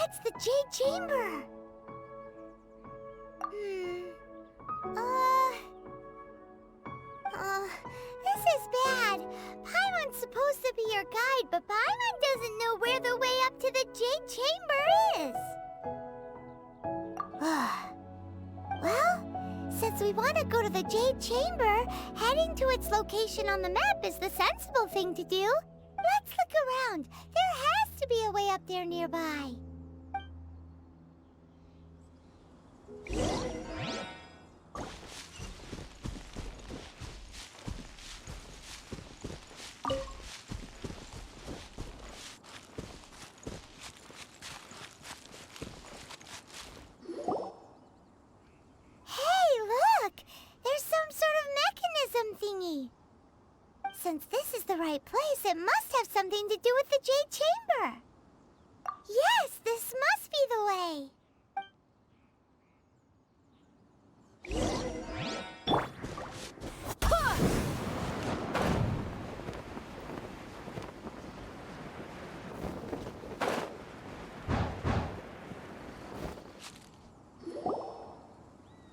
that's the Jade Chamber. This is bad. Paimon's supposed to be your guide, but Paimon doesn't know where the way up to the Jade Chamber is. Well, since we want to go to the Jade Chamber, heading to its location on the map is the sensible thing to do. Let's look around. There has to be a way up there nearby. Since this is the right place, it must have something to do with the Jade Chamber. Yes, this must be the way.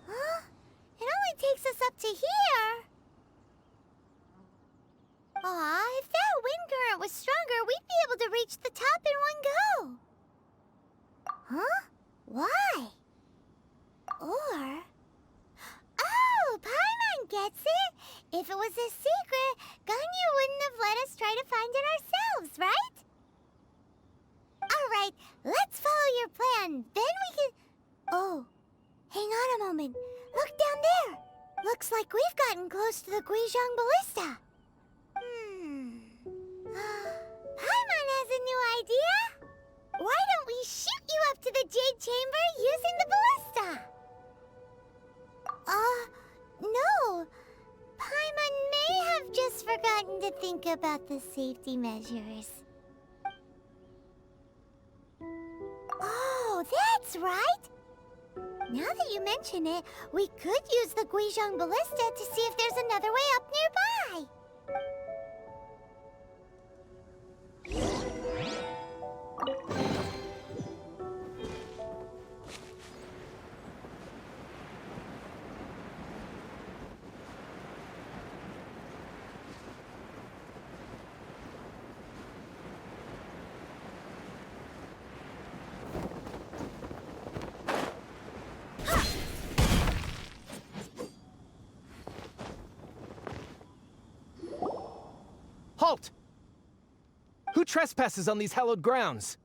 Huh? It only takes us up to here. Aw, if that wind current was stronger, we'd be able to reach the top in one go. Huh? Why? Or... Oh, Paimon gets it! If it was a secret, Ganyu wouldn't have let us try to find it ourselves, right? Alright, let's follow your plan. Then we can... Oh, hang on a moment. Look down there. Looks like we've gotten close to the Guizhong Ballista. Paimon has a new idea. Why don't we shoot you up to the Jade Chamber using the ballista? No. Paimon may have just forgotten to think about the safety measures. Oh, that's right. Now that you mention it, we could use the Guizhong Ballista to see if there's another way up nearby. Halt! Who trespasses on these hallowed grounds?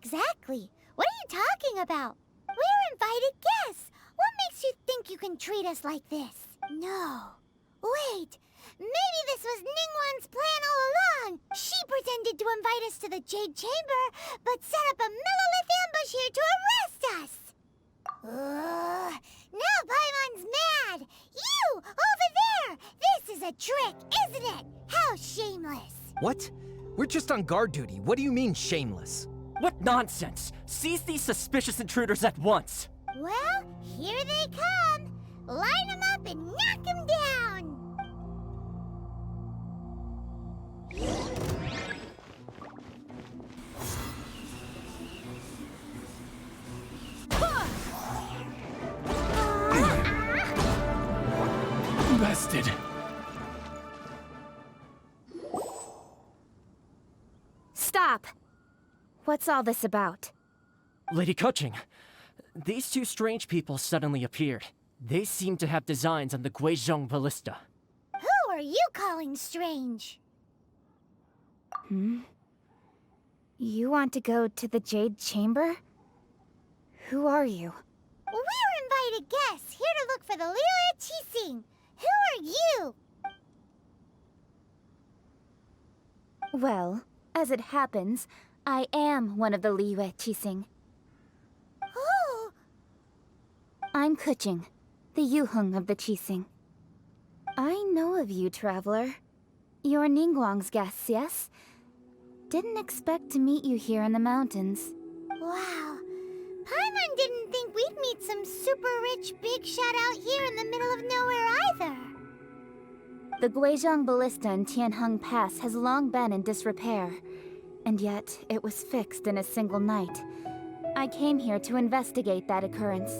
Exactly. What are you talking about? We're invited guests. What makes you think you can treat us like this? No. Wait. Maybe this was Ningguang's plan all along. She pretended to invite us to the Jade Chamber, but set up a millilith ambush here to arrest us. Now Paimon's mad! You! Over there! This is a trick, isn't it? How shameless! What? We're just on guard duty. What do you mean, shameless? What nonsense! Seize these suspicious intruders at once! Well, here they come! Line them up and knock them down! Bested! Stop! What's all this about? Lady Keqing, these two strange people suddenly appeared. They seem to have designs on the Guizhong Ballista. Who are you calling strange? You want to go to the Jade Chamber? Who are you? We're invited guests, here to look for the Liyue Qixing. Who are you? Well, as it happens, I am one of the Liyue Qixing. Oh! I'm Keqing, the Yuheng of the Qixing. I know of you, traveler. You're Ningguang's guests, yes? Didn't expect to meet you here in the mountains. Wow. Paimon didn't think we'd meet some super rich big shot out here in the middle of nowhere either. The Guizhong Ballista in Tianheng Pass has long been in disrepair, and yet it was fixed in a single night. I came here to investigate that occurrence.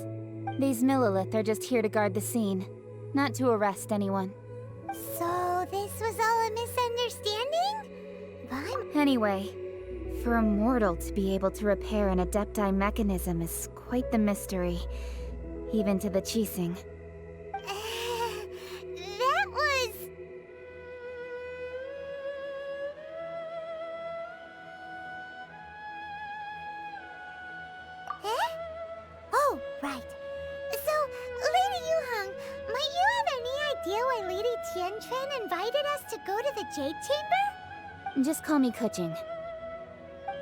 These Millilith are just here to guard the scene, not to arrest anyone. So this was all a misunderstanding? Anyway, for a mortal to be able to repair an Adepti mechanism is quite the mystery, even to the Qixing. That was... Eh? Oh, right. So, Lady Yuheng, might you have any idea why Lady Tianquan invited us to go to the Jade Chamber? Just call me Kuching.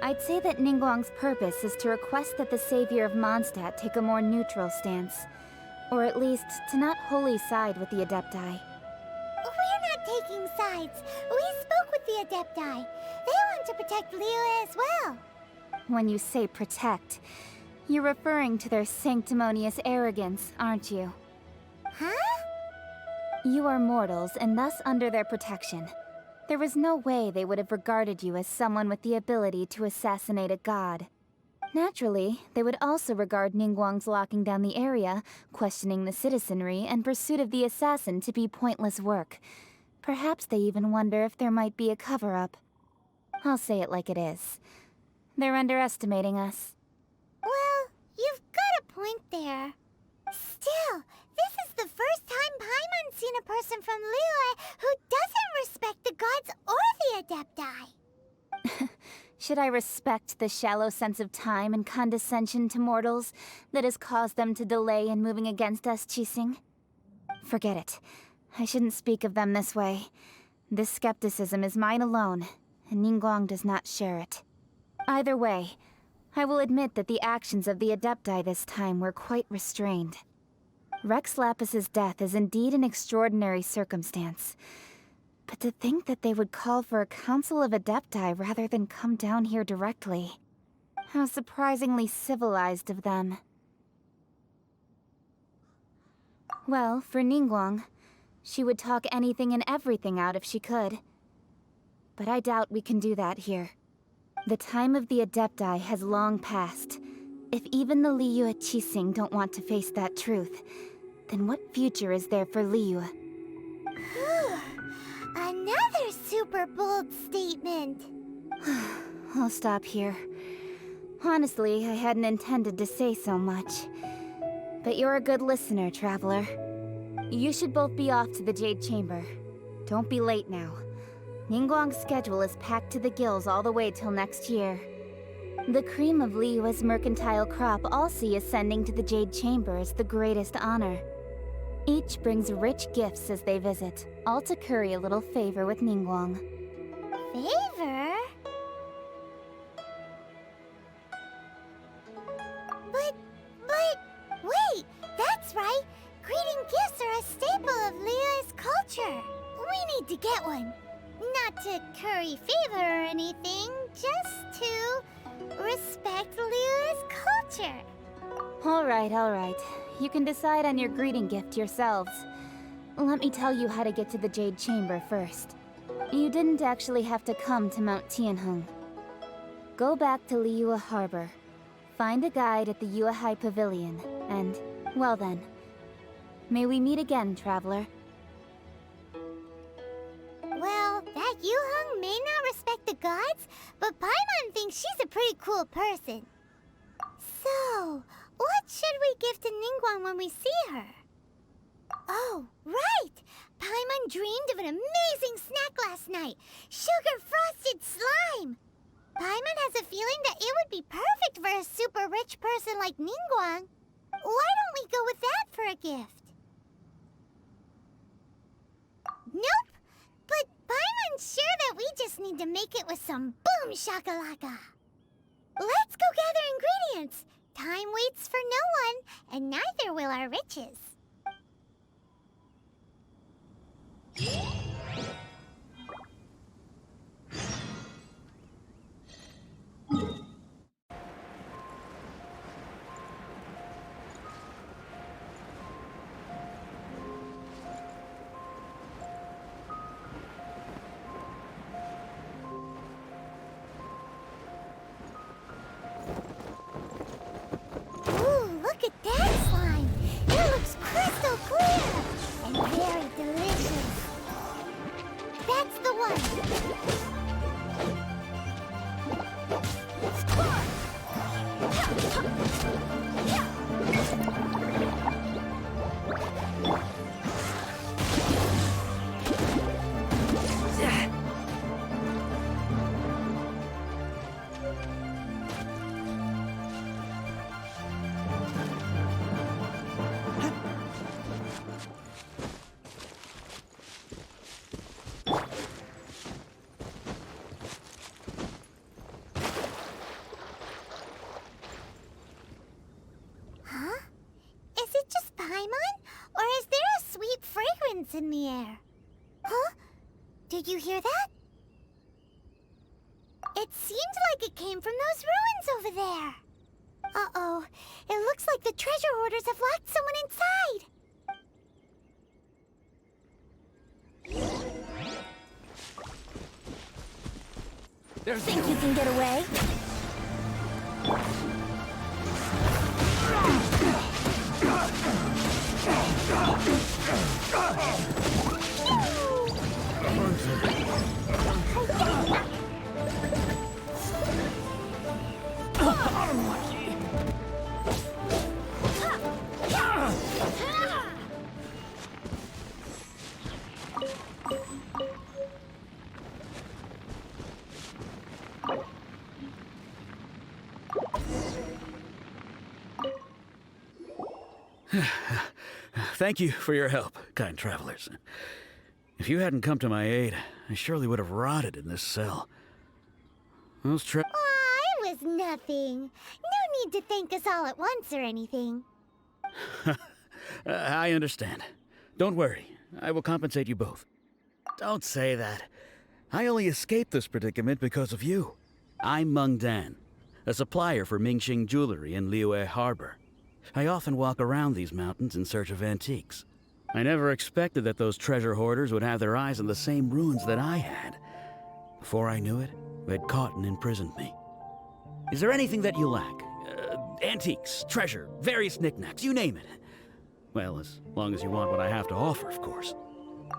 I'd say that Ningguang's purpose is to request that the savior of Mondstadt take a more neutral stance. Or at least, to not wholly side with the Adepti. We're not taking sides. We spoke with the Adepti. They want to protect Liyue as well. When you say protect, you're referring to their sanctimonious arrogance, aren't you? Huh? You are mortals, and thus under their protection. There was no way they would have regarded you as someone with the ability to assassinate a god. Naturally, they would also regard Ningguang's locking down the area, questioning the citizenry, and pursuit of the assassin to be pointless work. Perhaps they even wonder if there might be a cover-up. I'll say it like it is. They're underestimating us. Well, you've got a point there. Still, this is the first time Paimon's seen a person from Liyue who doesn't respect the gods or the Adepti. Should I respect the shallow sense of time and condescension to mortals that has caused them to delay in moving against us, Qixing? Forget it. I shouldn't speak of them this way. This skepticism is mine alone, and Ningguang does not share it. Either way, I will admit that the actions of the Adepti this time were quite restrained. Rex Lapis's death is indeed an extraordinary circumstance. But to think that they would call for a council of Adepti rather than come down here directly. How surprisingly civilized of them. Well, for Ningguang, she would talk anything and everything out if she could. But I doubt we can do that here. The time of the Adepti has long passed. If even the Liyue Qixing don't want to face that truth, then what future is there for Liyue? Another super bold statement. I'll stop here. Honestly, I hadn't intended to say so much. But you're a good listener, Traveler. You should both be off to the Jade Chamber. Don't be late now. Ningguang's schedule is packed to the gills all the way till next year. The cream of Liyue's mercantile crop all see ascending to the Jade Chamber as the greatest honor. Each brings rich gifts as they visit, all to curry a little favor with Ningguang. Favor? But, wait, that's right. Greeting gifts are a staple of Liyue's culture. We need to get one. Not to curry favor or anything, just to respect Liyue's culture. All right. You can decide on your greeting gift yourselves. Let me tell you how to get to the Jade Chamber first. You didn't actually have to come to Mount Tianheng. Go back to Liyue Harbor. Find a guide at the Yuehai Pavilion, and, well then, may we meet again, Traveler. Well, that Yuheng may not respect the gods, but Paimon thinks she's a pretty cool person. So, what should we give to Ningguang when we see her? Oh, right! Paimon dreamed of an amazing snack last night! Sugar-frosted slime! Paimon has a feeling that it would be perfect for a super rich person like Ningguang. Why don't we go with that for a gift? Nope! But Paimon's sure that we just need to make it with some boom shakalaka. Let's go gather ingredients. Time waits for no one, and neither will our riches. Did you hear that? It seems like it came from those ruins over there. Uh-oh. It looks like the treasure hoarders have locked someone inside. Think you can get away? Thank you for your help, kind travelers. If you hadn't come to my aid, I surely would have rotted in this cell. Those Aw, it was nothing. No need to thank us all at once or anything. I understand. Don't worry. I will compensate you both. Don't say that. I only escaped this predicament because of you. I'm Meng Dan, a supplier for Mingxing jewelry in Liyue Harbor. I often walk around these mountains in search of antiques. I never expected that those treasure hoarders would have their eyes on the same ruins that I had. Before I knew it, they'd caught and imprisoned me. Is there anything that you lack? Antiques, treasure, various knickknacks, you name it. Well, as long as you want what I have to offer, of course.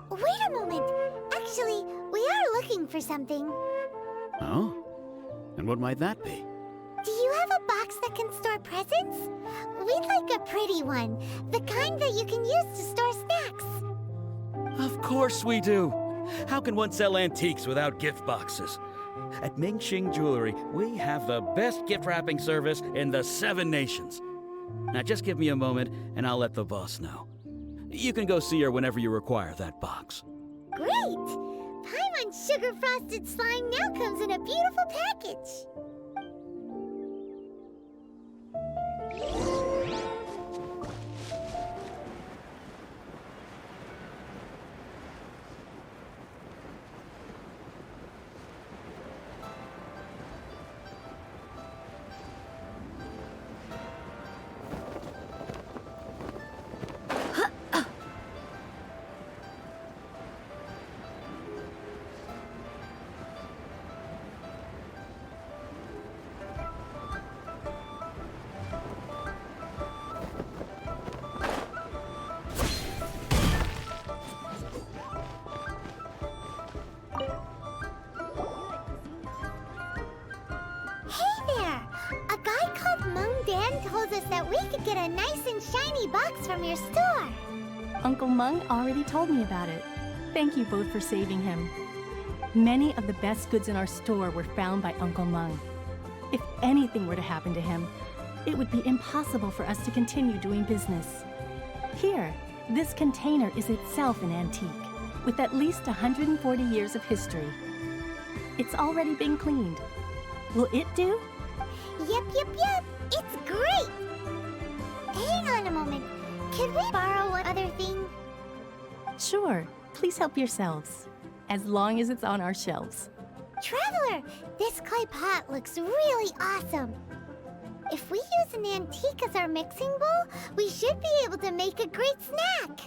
Wait a moment. Actually, we are looking for something. Oh? And what might that be? Do you have a box that can store presents? We'd like a pretty one. The kind that you can use to store snacks. Of course we do. How can one sell antiques without gift boxes? At Mingxing Jewelry, we have the best gift wrapping service in the 7 nations. Now just give me a moment and I'll let the boss know. You can go see her whenever you require that box. Great! Paimon Sugar Frosted Slime now comes in a beautiful package. Told us that we could get a nice and shiny box from your store. Uncle Meng already told me about it. Thank you both for saving him. Many of the best goods in our store were found by Uncle Meng. If anything were to happen to him, it would be impossible for us to continue doing business. Here, this container is itself an antique, with at least 140 years of history. It's already been cleaned. Will it do? Yep. It's great! Hang on a moment. Could we borrow one other thing? Sure. Please help yourselves. As long as it's on our shelves. Traveler, this clay pot looks really awesome. If we use an antique as our mixing bowl, we should be able to make a great snack.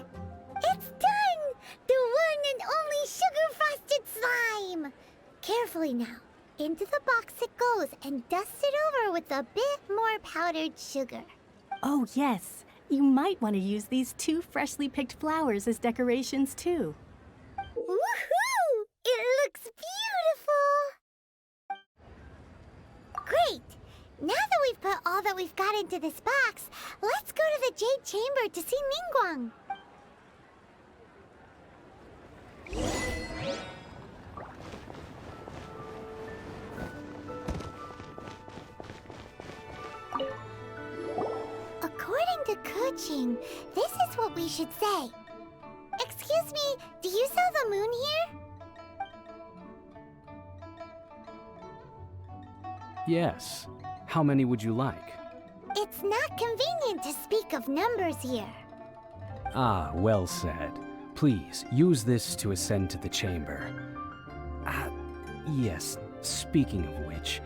It's done! The one and only sugar-frosted slime! Carefully now. Into the box it goes and dust it over with a bit more powdered sugar. Oh, yes. You might want to use these 2 freshly picked flowers as decorations, too. Woohoo! It looks beautiful! Great! Now that we've put all that we've got into this box, let's go to the Jade Chamber to see Ningguang. According to Kuching, this is what we should say. Excuse me, do you sell the moon here? Yes. How many would you like? It's not convenient to speak of numbers here. Ah, well said. Please, use this to ascend to the chamber. Yes, speaking of which,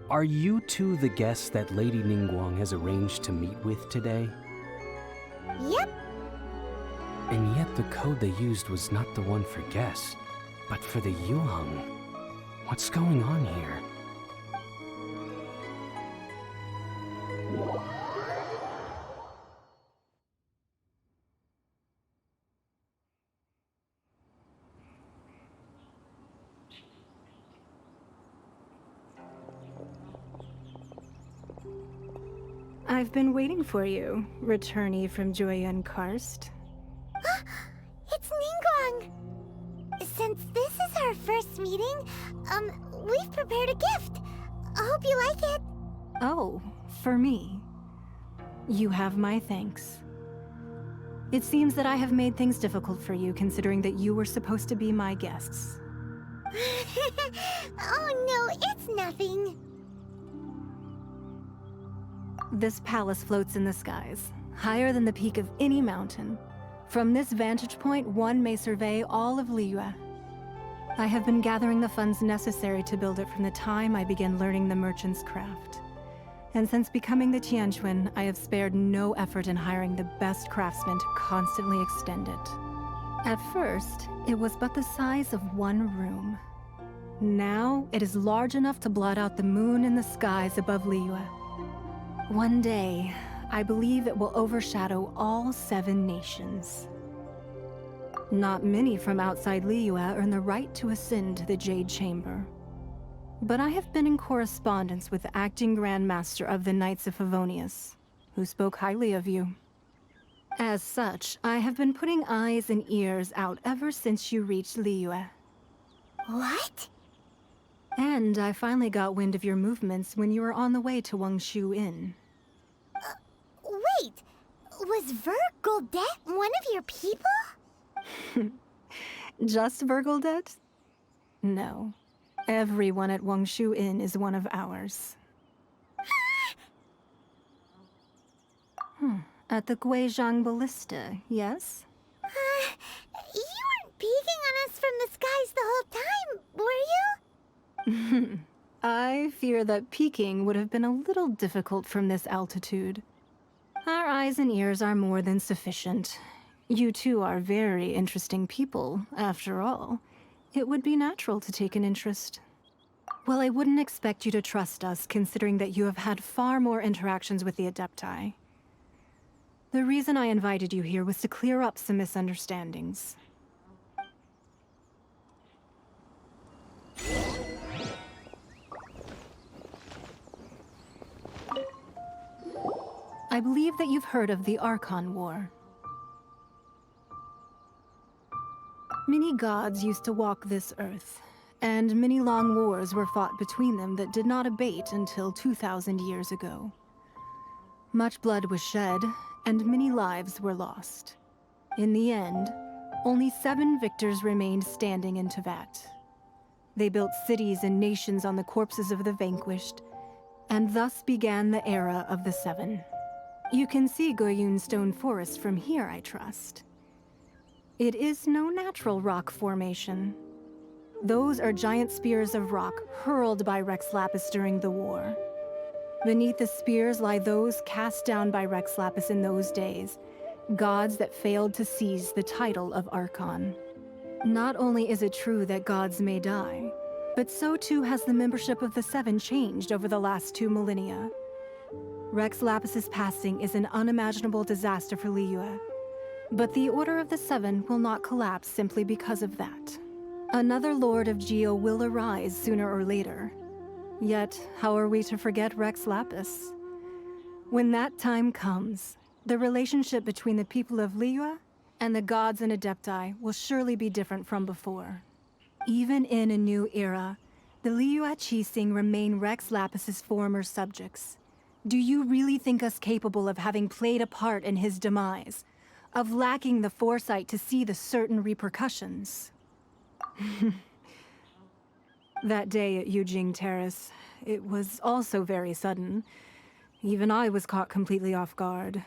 are you two the guests that Lady Ningguang has arranged to meet with today? Yep. And yet the code they used was not the one for guests, but for the Yuheng. What's going on here? I've been waiting for you, returnee from Joyun Karst. It's Ningguang! Since this is our first meeting, we've prepared a gift. I hope you like it. Oh, for me. You have my thanks. It seems that I have made things difficult for you, considering that you were supposed to be my guests. Oh no, it's nothing. This palace floats in the skies, higher than the peak of any mountain. From this vantage point, one may survey all of Liyue. I have been gathering the funds necessary to build it from the time I began learning the merchant's craft. And since becoming the Tianquan, I have spared no effort in hiring the best craftsmen to constantly extend it. At first, it was but the size of one room. Now, it is large enough to blot out the moon in the skies above Liyue. One day, I believe it will overshadow all 7 nations. Not many from outside Liyue earn the right to ascend to the Jade Chamber. But I have been in correspondence with the acting Grand Master of the Knights of Favonius, who spoke highly of you. As such, I have been putting eyes and ears out ever since you reached Liyue. What? And I finally got wind of your movements when you were on the way to Wangshu Inn. Wait, was Vergoldet one of your people? Just Vergoldet? No. Everyone at Wangshu Inn is one of ours. At the Guizhang Ballista, yes? You weren't peeking on us from the skies the whole time, were you? I fear that peeking would have been a little difficult from this altitude. Our eyes and ears are more than sufficient. You two are very interesting people, after all. It would be natural to take an interest. Well, I wouldn't expect you to trust us, considering that you have had far more interactions with the Adepti. The reason I invited you here was to clear up some misunderstandings. I believe that you've heard of the Archon War. Many gods used to walk this earth, and many long wars were fought between them that did not abate until 2,000 years ago. Much blood was shed, and many lives were lost. In the end, only 7 victors remained standing in Tevat. They built cities and nations on the corpses of the vanquished, and thus began the era of the 7. You can see Goyun Stone Forest from here, I trust. It is no natural rock formation. Those are giant spears of rock hurled by Rex Lapis during the war. Beneath the spears lie those cast down by Rex Lapis in those days, gods that failed to seize the title of Archon. Not only is it true that gods may die, but so too has the membership of the 7 changed over the last 2 millennia. Rex Lapis's passing is an unimaginable disaster for Liyue, but the Order of the 7 will not collapse simply because of that. Another Lord of Geo will arise sooner or later. Yet, how are we to forget Rex Lapis? When that time comes, the relationship between the people of Liyue and the gods and Adepti will surely be different from before. Even in a new era, the Liyue Qixing remain Rex Lapis's former subjects. Do you really think us capable of having played a part in his demise? Of lacking the foresight to see the certain repercussions? That day at Yujing Terrace, it was also very sudden. Even I was caught completely off guard.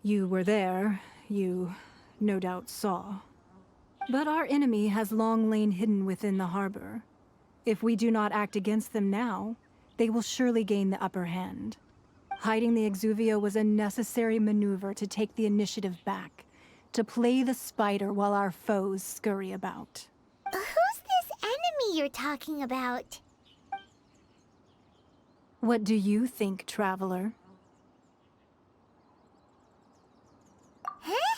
You were there, you no doubt saw. But our enemy has long lain hidden within the harbor. If we do not act against them now, they will surely gain the upper hand. Hiding the Exuvia was a necessary maneuver to take the initiative back, to play the spider while our foes scurry about. Who's this enemy you're talking about? What do you think, Traveler? Huh?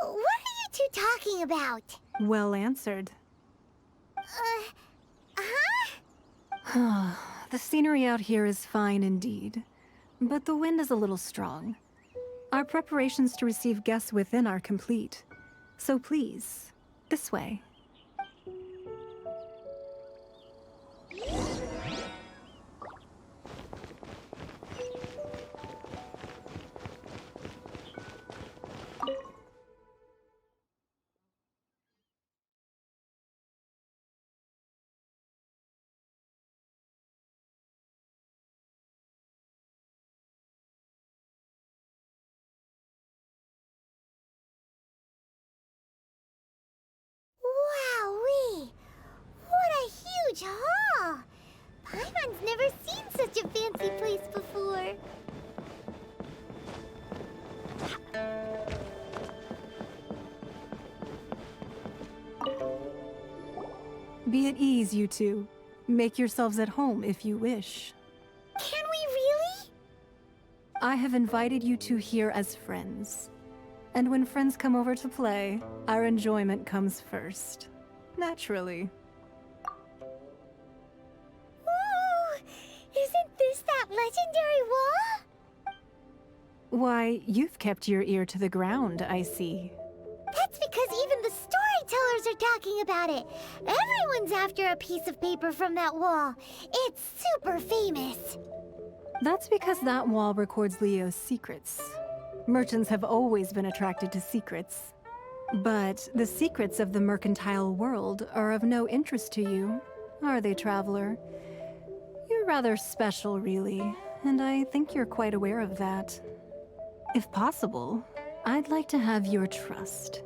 What are you two talking about? Well answered. Huh? The scenery out here is fine indeed, but the wind is a little strong. Our preparations to receive guests within are complete. So please, this way. Wowee! What a huge hall! Paimon's never seen such a fancy place before. Be at ease, you two. Make yourselves at home if you wish. Can we really? I have invited you two here as friends. And when friends come over to play, our enjoyment comes first. Naturally. Ooh! Isn't this that legendary wall? Why, you've kept your ear to the ground, I see. That's because even the storytellers are talking about it. Everyone's after a piece of paper from that wall. It's super famous. That's because that wall records Leo's secrets. Merchants have always been attracted to secrets. But the secrets of the mercantile world are of no interest to you, are they, Traveler? You're rather special, really, and I think you're quite aware of that. If possible, I'd like to have your trust.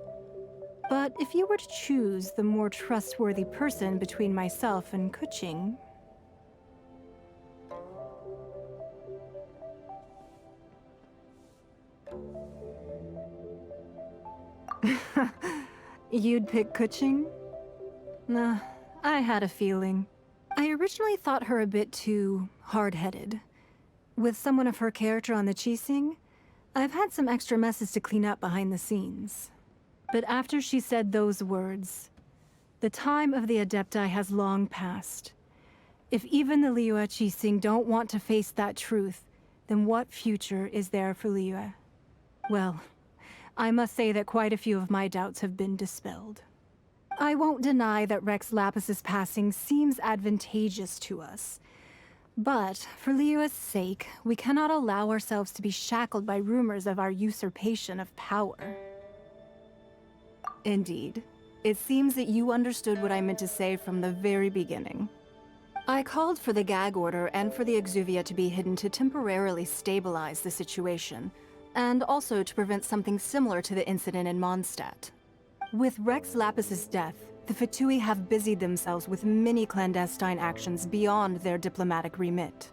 But if you were to choose the more trustworthy person between myself and Kuching... You'd pick Kuching? Nah, I had a feeling. I originally thought her a bit too hard-headed. With someone of her character on the Qixing, I've had some extra messes to clean up behind the scenes. But after she said those words, the time of the Adepti has long passed. If even the Liyue Qixing don't want to face that truth, then what future is there for Liyue? Well, I must say that quite a few of my doubts have been dispelled. I won't deny that Rex Lapis's passing seems advantageous to us. But, for Liyue's sake, we cannot allow ourselves to be shackled by rumors of our usurpation of power. Indeed. It seems that you understood what I meant to say from the very beginning. I called for the gag order and for the Exuvia to be hidden to temporarily stabilize the situation, and also to prevent something similar to the incident in Mondstadt. With Rex Lapis's death, the Fatui have busied themselves with many clandestine actions beyond their diplomatic remit.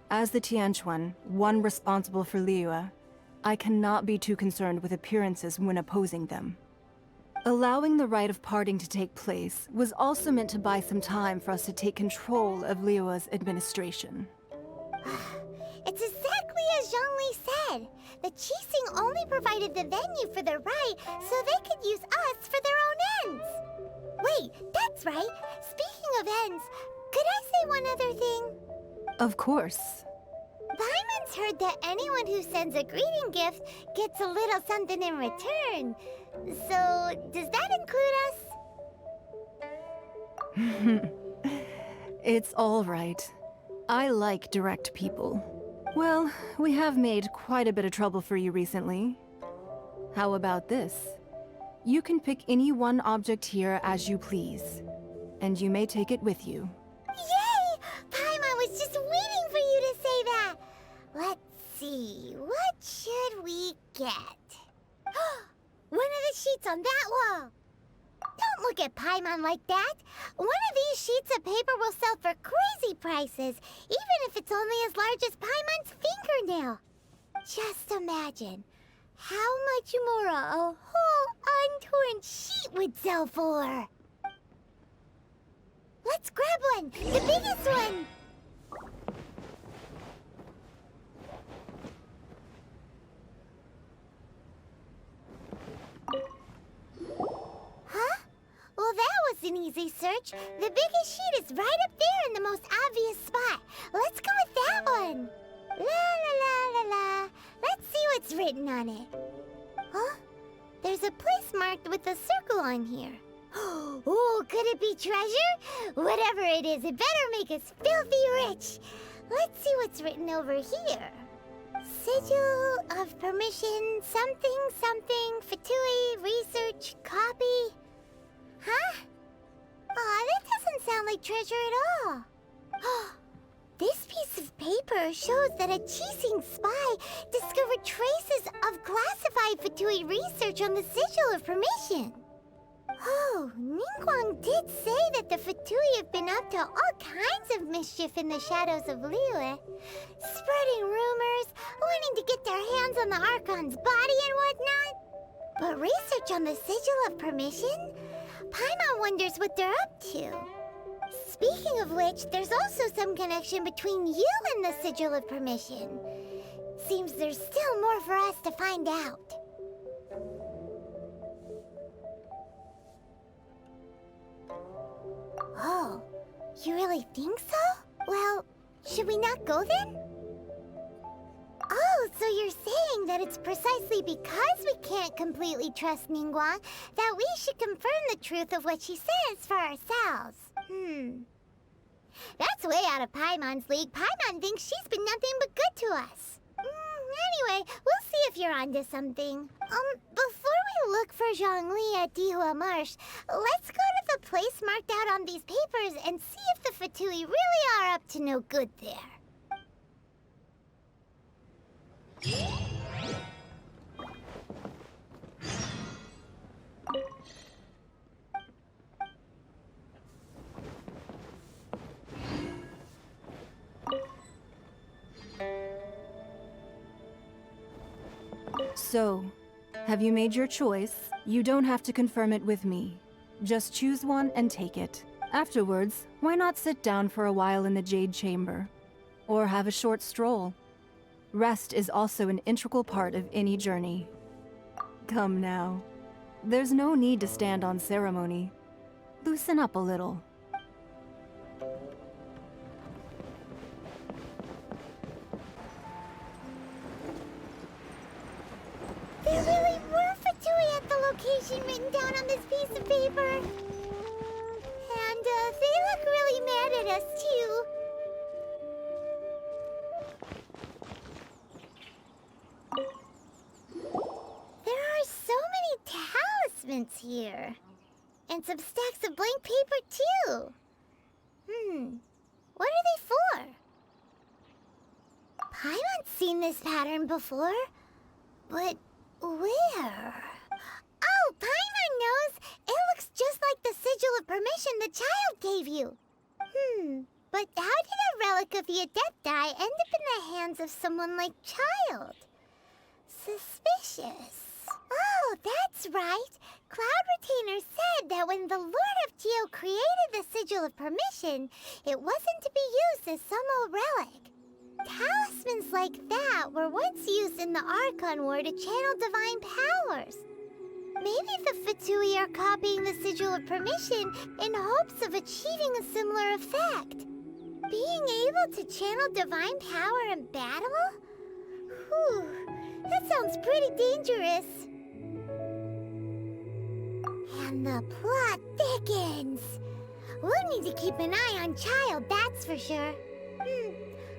As the Tianquan, one responsible for Liyue, I cannot be too concerned with appearances when opposing them. Allowing the rite of parting to take place was also meant to buy some time for us to take control of Liyue's administration. It's exactly as Zhongli said. The Qixing only provided the venue for the rite so they could use us for their own ends. Wait, that's right. Speaking of ends, could I say one other thing? Of course. Paimon's heard that anyone who sends a greeting gift gets a little something in return. So, does that include us? It's all right. I like direct people. Well, we have made quite a bit of trouble for you recently. How about this? You can pick any one object here as you please, and you may take it with you. Yay! Paimon was just waiting for you to say that. Let's see, what should we get? One of the sheets on that wall. look at Paimon like that. One of these sheets of paper will sell for crazy prices, even if it's only as large as Paimon's fingernail. Just imagine how much more a whole untorn sheet would sell for. Let's grab one, the biggest one. Huh? Well, that was an easy search. The biggest sheet is right up there in the most obvious spot. Let's go with that one. La la la la la. Let's see what's written on it. Huh? There's a place marked with a circle on here. Oh, could it be treasure? Whatever it is, it better make us filthy rich. Let's see what's written over here. Sigil of permission, something, something, Fatui, research, copy. Huh? Aw, that doesn't sound like treasure at all. This piece of paper shows that a Qixing spy discovered traces of classified Fatui research on the Sigil of Permission. Oh, Ningguang did say that the Fatui have been up to all kinds of mischief in the shadows of Liyue, spreading rumors, wanting to get their hands on the Archon's body and whatnot. But research on the Sigil of Permission? Paimon wonders what they're up to. Speaking of which, there's also some connection between you and the Sigil of Permission. Seems there's still more for us to find out. Oh, you really think so? Well, should we not go then? Oh, so you're saying that it's precisely because we can't completely trust Ningguang that we should confirm the truth of what she says for ourselves. That's way out of Paimon's league. Paimon thinks she's been nothing but good to us. Anyway, we'll see if you're onto something. Before we look for Zhongli at Dihua Marsh, let's go to the place marked out on these papers and see if the Fatui really are up to no good there. So, have you made your choice? You don't have to confirm it with me. Just choose one and take it. Afterwards, why not sit down for a while in the Jade Chamber? Or have a short stroll? Rest is also an integral part of any journey. Come now. There's no need to stand on ceremony. Loosen up a little. There really were Fatui at the location written down on this piece of paper. And they look really mad at us, too. There are so many talismans here. And some stacks of blank paper, too. What are they for? Paimon's seen this pattern before. But where? Oh, Paimon knows! It looks just like the Sigil of Permission the child gave you. But how did a relic of the Adepti end up in the hands of someone like Child? Suspicious. Oh, that's right. Cloud Retainer said that when the Lord of Geo created the Sigil of Permission, it wasn't to be used as some old relic. Talismans like that were once used in the Archon War to channel divine powers. Maybe the Fatui are copying the Sigil of Permission in hopes of achieving a similar effect. Being able to channel divine power in battle? Whew, that sounds pretty dangerous. And the plot thickens. We'll need to keep an eye on Child, that's for sure.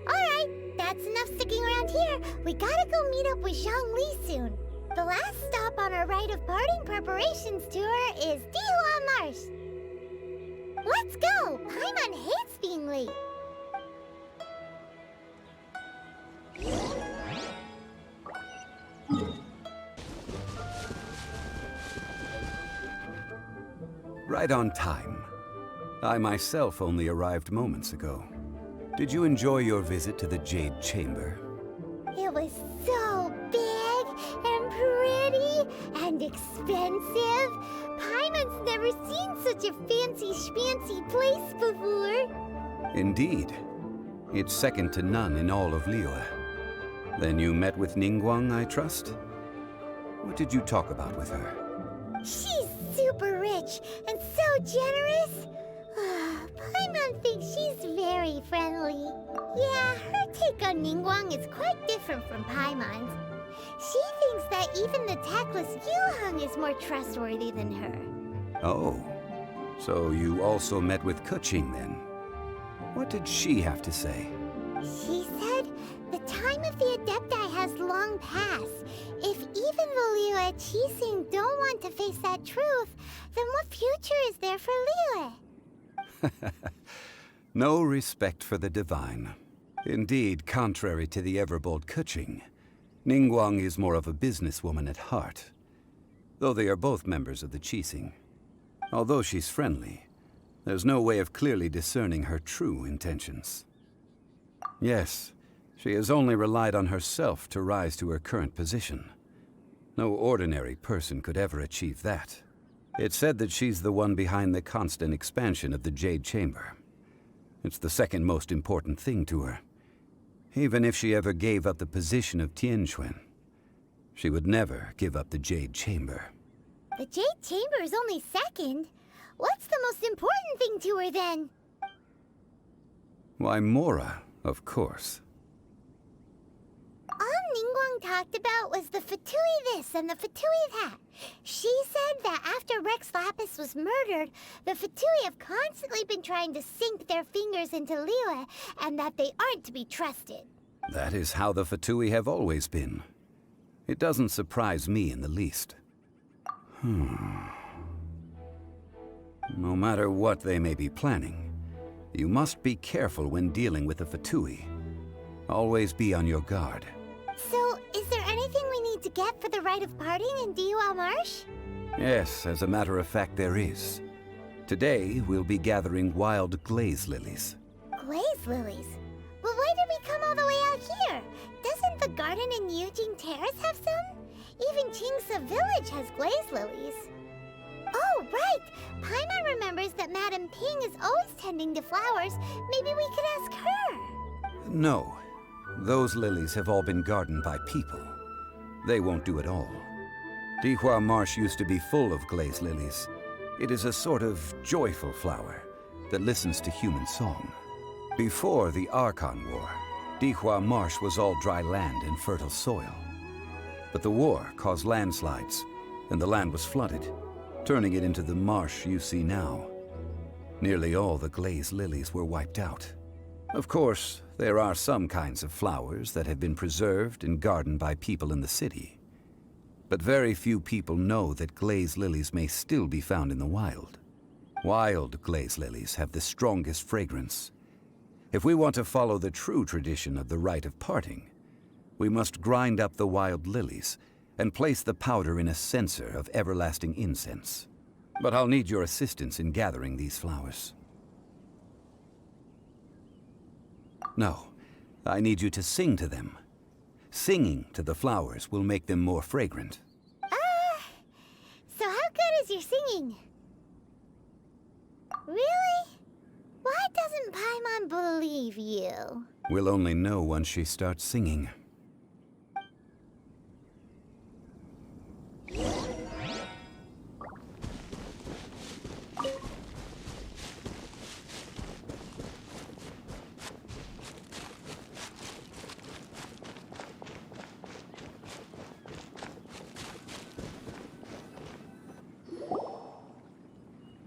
Alright, that's enough sticking around here. We gotta go meet up with Zhongli soon. The last stop on our rite of parting preparations tour is Dihua Marsh. Let's go! Paimon hates being late. Right on time. I myself only arrived moments ago. Did you enjoy your visit to the Jade Chamber? It was so big and pretty and expensive. Paimon's never seen such a fancy schmancy place before. Indeed. It's second to none in all of Liyue. Then you met with Ningguang, I trust? What did you talk about with her? She's super rich and so generous. Paimon thinks she's very friendly. Yeah, her take on Ningguang is quite different from Paimon's. She thinks that even the tactless Yuheng is more trustworthy than her. Oh, so you also met with Keqing then? What did she have to say? She said the time of the Adepti has long passed. If even the Liyue Qixing don't want to face that truth, then what future is there for Liyue? No respect for the divine. Indeed, contrary to the ever-bold Keqing, Ningguang is more of a businesswoman at heart, though they are both members of the Qixing. Although she's friendly, there's no way of clearly discerning her true intentions. Yes, she has only relied on herself to rise to her current position. No ordinary person could ever achieve that. It's said that she's the one behind the constant expansion of the Jade Chamber. It's the second most important thing to her. Even if she ever gave up the position of Tianquan, she would never give up the Jade Chamber. The Jade Chamber is only second. What's the most important thing to her then? Why, Mora, of course. All Ningguang talked about was the Fatui this and the Fatui that. She said that after Rex Lapis was murdered, the Fatui have constantly been trying to sink their fingers into Liyue, and that they aren't to be trusted. That is how the Fatui have always been. It doesn't surprise me in the least. No matter what they may be planning, you must be careful when dealing with the Fatui. Always be on your guard. So, is there anything we need to get for the rite of parting in Dihua Marsh? Yes, as a matter of fact, there is. Today, we'll be gathering wild glaze lilies. Glaze lilies? But why did we come all the way out here? Doesn't the garden in Yujing Terrace have some? Even Qingse Village has glaze lilies. Oh, right! Paimon remembers that Madame Ping is always tending to flowers. Maybe we could ask her. No. Those lilies have all been gardened by people. They won't do it all. Dihua Marsh used to be full of glaze lilies. It is a sort of joyful flower that listens to human song. Before the Archon War, Dihua Marsh was all dry land and fertile soil. But the war caused landslides, and the land was flooded, turning it into the marsh you see now. Nearly all the glaze lilies were wiped out. Of course, there are some kinds of flowers that have been preserved and gardened by people in the city. But very few people know that glaze lilies may still be found in the wild. Wild glaze lilies have the strongest fragrance. If we want to follow the true tradition of the rite of parting, we must grind up the wild lilies and place the powder in a censer of everlasting incense. But I'll need your assistance in gathering these flowers. No, I need you to sing to them. Singing to the flowers will make them more fragrant. So how good is your singing? Really? Why doesn't Paimon believe you? We'll only know once she starts singing.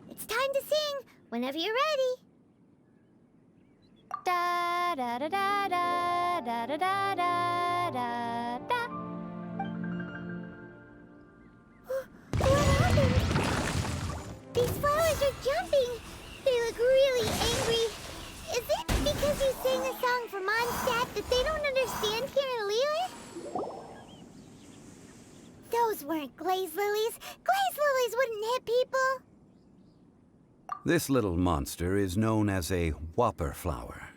It's time to sing, whenever you're ready. Da da da da da da da da da da da. What happened? These flowers are jumping. They look really angry. Is it because you sang a song for Mondstadt that they don't understand here in Liyue? Those weren't glaze lilies. Glaze lilies wouldn't hit people. This little monster is known as a whopper flower.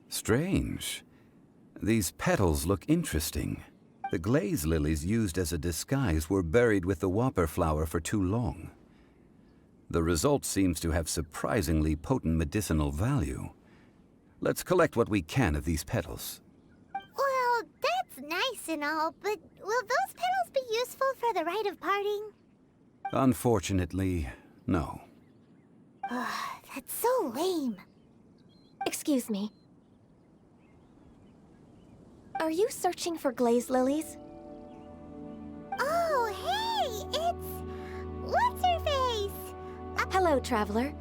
Strange. These petals look interesting. The glaze lilies used as a disguise were buried with the whopper flower for too long. The result seems to have surprisingly potent medicinal value. Let's collect what we can of these petals. Well, that's nice and all, but will those petals be useful for the rite of parting? Unfortunately, no. That's so lame. Excuse me. Are you searching for glaze lilies? Oh, hey! It's... What's-her-face? Hello, traveler.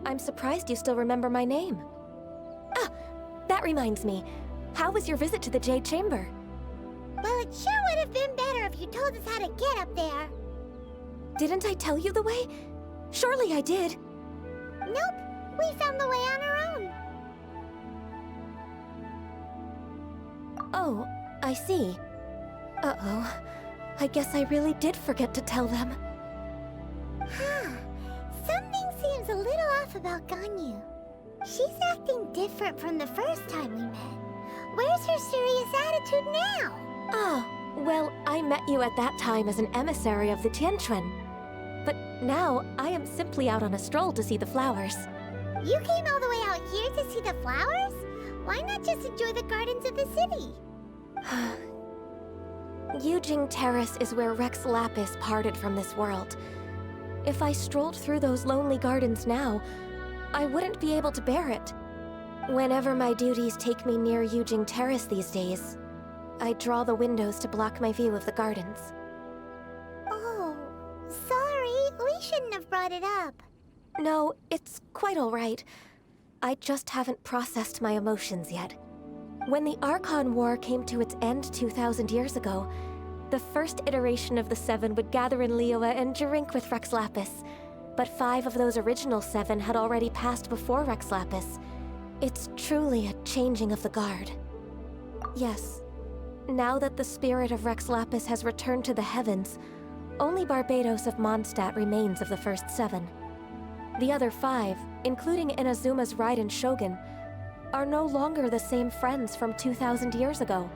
I'm surprised you still remember my name. Ah, that reminds me. How was your visit to the Jade Chamber? Well, it sure would have been better if you told us how to get up there. Didn't I tell you the way? Surely I did. Nope, we found the way on our own. Oh, I see. Uh-oh. I guess I really did forget to tell them. Huh. Something seems a little off about Ganyu. She's acting different from the first time we met. Where's her serious attitude now? Ah, well, I met you at that time as an emissary of the Tianquan. But now, I am simply out on a stroll to see the flowers. You came all the way out here to see the flowers? Why not just enjoy the gardens of the city? Yujing Terrace is where Rex Lapis parted from this world. If I strolled through those lonely gardens now, I wouldn't be able to bear it. Whenever my duties take me near Yujing Terrace these days, I draw the windows to block my view of the gardens. Oh, sorry. We shouldn't have brought it up. No, it's quite all right. I just haven't processed my emotions yet. When the Archon War came to its end 2,000 years ago, the first iteration of the Seven would gather in Liyue and drink with Rex Lapis. But 5 of those original 7 had already passed before Rex Lapis. It's truly a changing of the guard. Yes, now that the spirit of Rex Lapis has returned to the heavens, only Barbados of Mondstadt remains of the first 7. The other 5, including Inazuma's Raiden Shogun, are no longer the same friends from 2,000 years ago.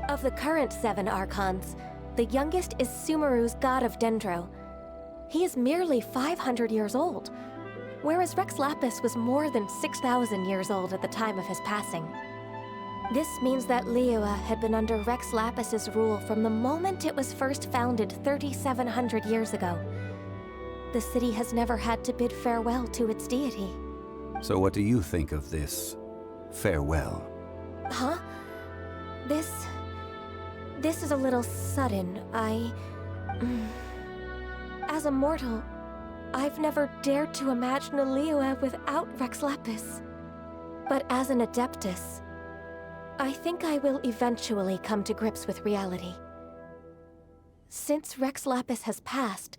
Of the current 7 Archons, the youngest is Sumeru's god of Dendro. He is merely 500 years old, whereas Rex Lapis was more than 6,000 years old at the time of his passing. This means that Liyue had been under Rex Lapis's rule from the moment it was first founded 3,700 years ago. The city has never had to bid farewell to its deity. So what do you think of this farewell? Huh? This is a little sudden. As a mortal, I've never dared to imagine a Liyue without Rex Lapis. But as an Adeptus, I think I will eventually come to grips with reality. Since Rex Lapis has passed,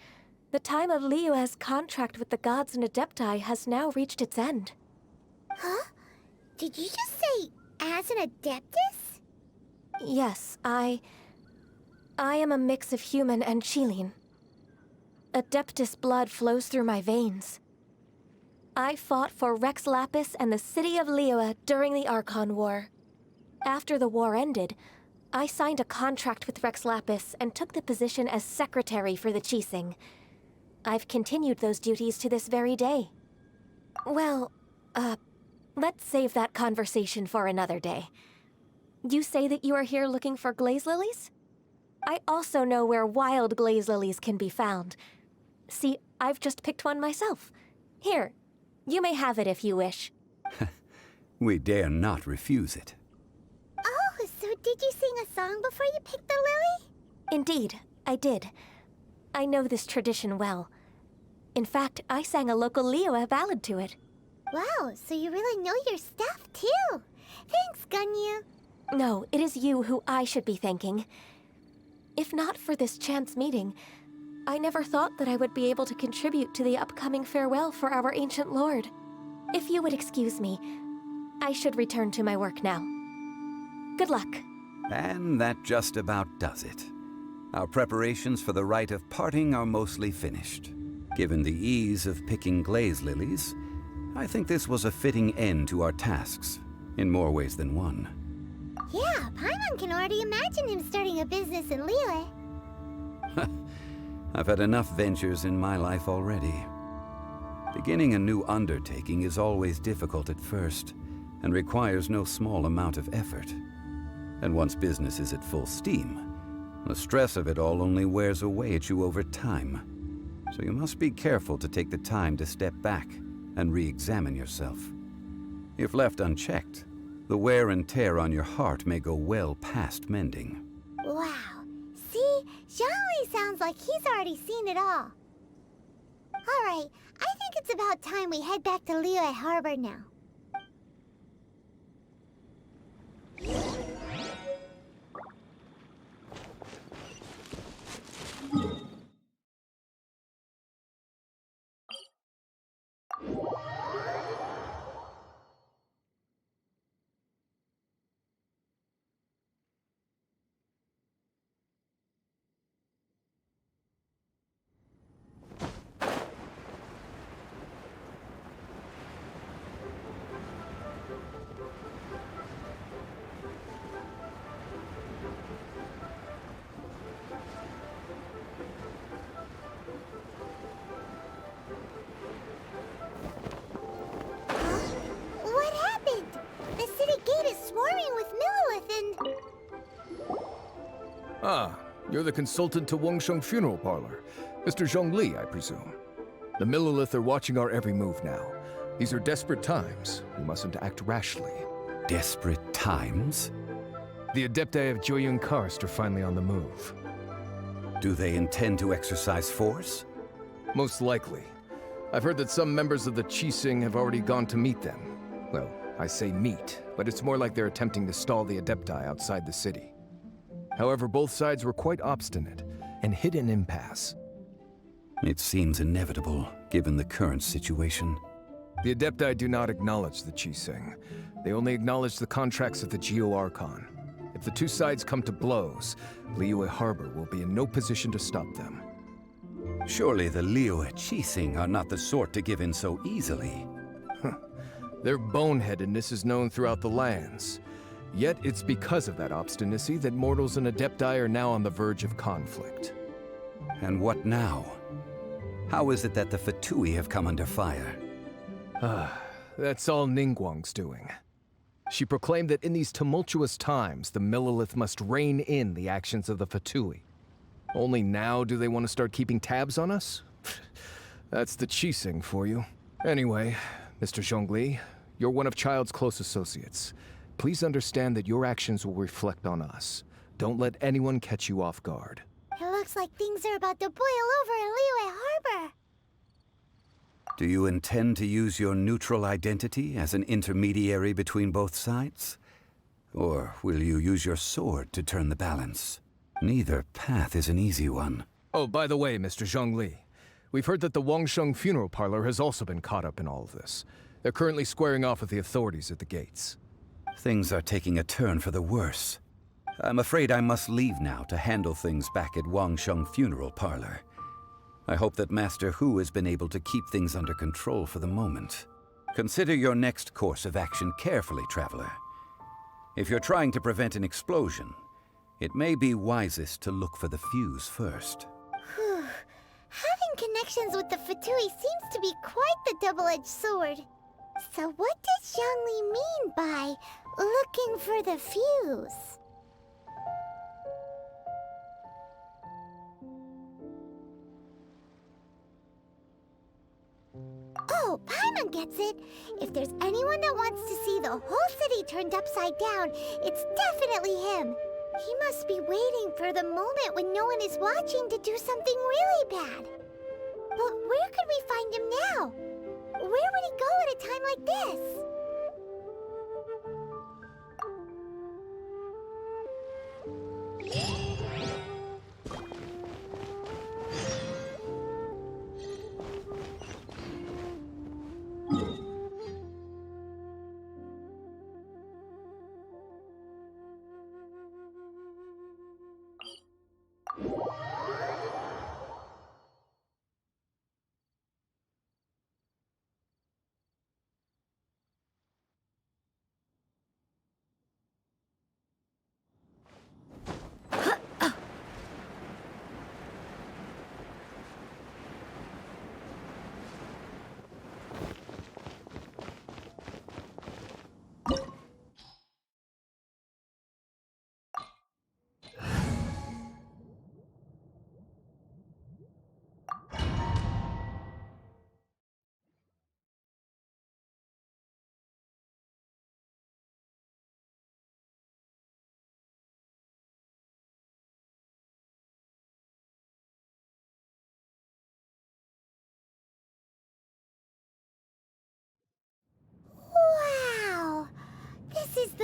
the time of Liyue's contract with the gods and Adepti has now reached its end. Huh? Did you just say, as an Adeptus? Yes, I am a mix of human and Qilin. Adeptus blood flows through my veins. I fought for Rex Lapis and the city of Liyue during the Archon War. After the war ended, I signed a contract with Rex Lapis and took the position as secretary for the Qixing. I've continued those duties to this very day. Well, let's save that conversation for another day. You say that you are here looking for glaze lilies? I also know where wild glaze lilies can be found. See, I've just picked one myself. Here, you may have it if you wish. We dare not refuse it. Oh, so did you sing a song before you picked the lily? Indeed, I did. I know this tradition well. In fact, I sang a local Liyue ballad to it. Wow, so you really know your stuff, too. Thanks, Ganyu. No, it is you who I should be thanking. If not for this chance meeting, I never thought that I would be able to contribute to the upcoming farewell for our ancient lord. If you would excuse me, I should return to my work now. Good luck. And that just about does it. Our preparations for the rite of parting are mostly finished. Given the ease of picking glaze lilies, I think this was a fitting end to our tasks, in more ways than one. Yeah, Paimon can already imagine him starting a business in Liyue. I've had enough ventures in my life already. Beginning a new undertaking is always difficult at first, and requires no small amount of effort. And once business is at full steam, the stress of it all only wears away at you over time. So you must be careful to take the time to step back and re-examine yourself. If left unchecked, the wear and tear on your heart may go well past mending. Wow. See? Zhongli sounds like he's already seen it all. Alright, I think it's about time we head back to Liyue Harbor now. What happened? The city gate is swarming with Millilith and... Ah, you're the consultant to Wangsheng Funeral Parlor. Mr. Zhongli, I presume. The Millilith are watching our every move now. These are desperate times. We mustn't act rashly. Desperate times? The Adepti of Joyun Karst are finally on the move. Do they intend to exercise force? Most likely. I've heard that some members of the Qixing have already gone to meet them. Well, I say meet, but it's more like they're attempting to stall the Adepti outside the city. However, both sides were quite obstinate and hit an impasse. It seems inevitable, given the current situation. The Adepti do not acknowledge the Qixing. They only acknowledge the contracts of the Geo-Archon. If the two sides come to blows, Liyue Harbor will be in no position to stop them. Surely the Liyue Qixing are not the sort to give in so easily. Their boneheadedness is known throughout the lands. Yet it's because of that obstinacy that mortals and Adepti are now on the verge of conflict. And what now? How is it that the Fatui have come under fire? That's all Ningguang's doing. She proclaimed that in these tumultuous times, the Millilith must rein in the actions of the Fatui. Only now do they want to start keeping tabs on us? That's the Qixing for you. Anyway, Mr. Zhongli, you're one of Child's close associates. Please understand that your actions will reflect on us. Don't let anyone catch you off guard. It looks like things are about to boil over in Liyue Harbor. Do you intend to use your neutral identity as an intermediary between both sides? Or will you use your sword to turn the balance? Neither path is an easy one. Oh, by the way, Mr. Zhongli, we've heard that the Wangsheng Funeral Parlor has also been caught up in all of this. They're currently squaring off with the authorities at the gates. Things are taking a turn for the worse. I'm afraid I must leave now to handle things back at Wangsheng Funeral Parlor. I hope that Master Hu has been able to keep things under control for the moment. Consider your next course of action carefully, Traveler. If you're trying to prevent an explosion, it may be wisest to look for the fuse first. Whew. Having connections with the Fatui seems to be quite the double-edged sword. So what does Zhongli mean by looking for the fuse? Oh, Paimon gets it. If there's anyone that wants to see the whole city turned upside down, it's definitely him. He must be waiting for the moment when no one is watching to do something really bad. But where could we find him now? Where would he go at a time like this?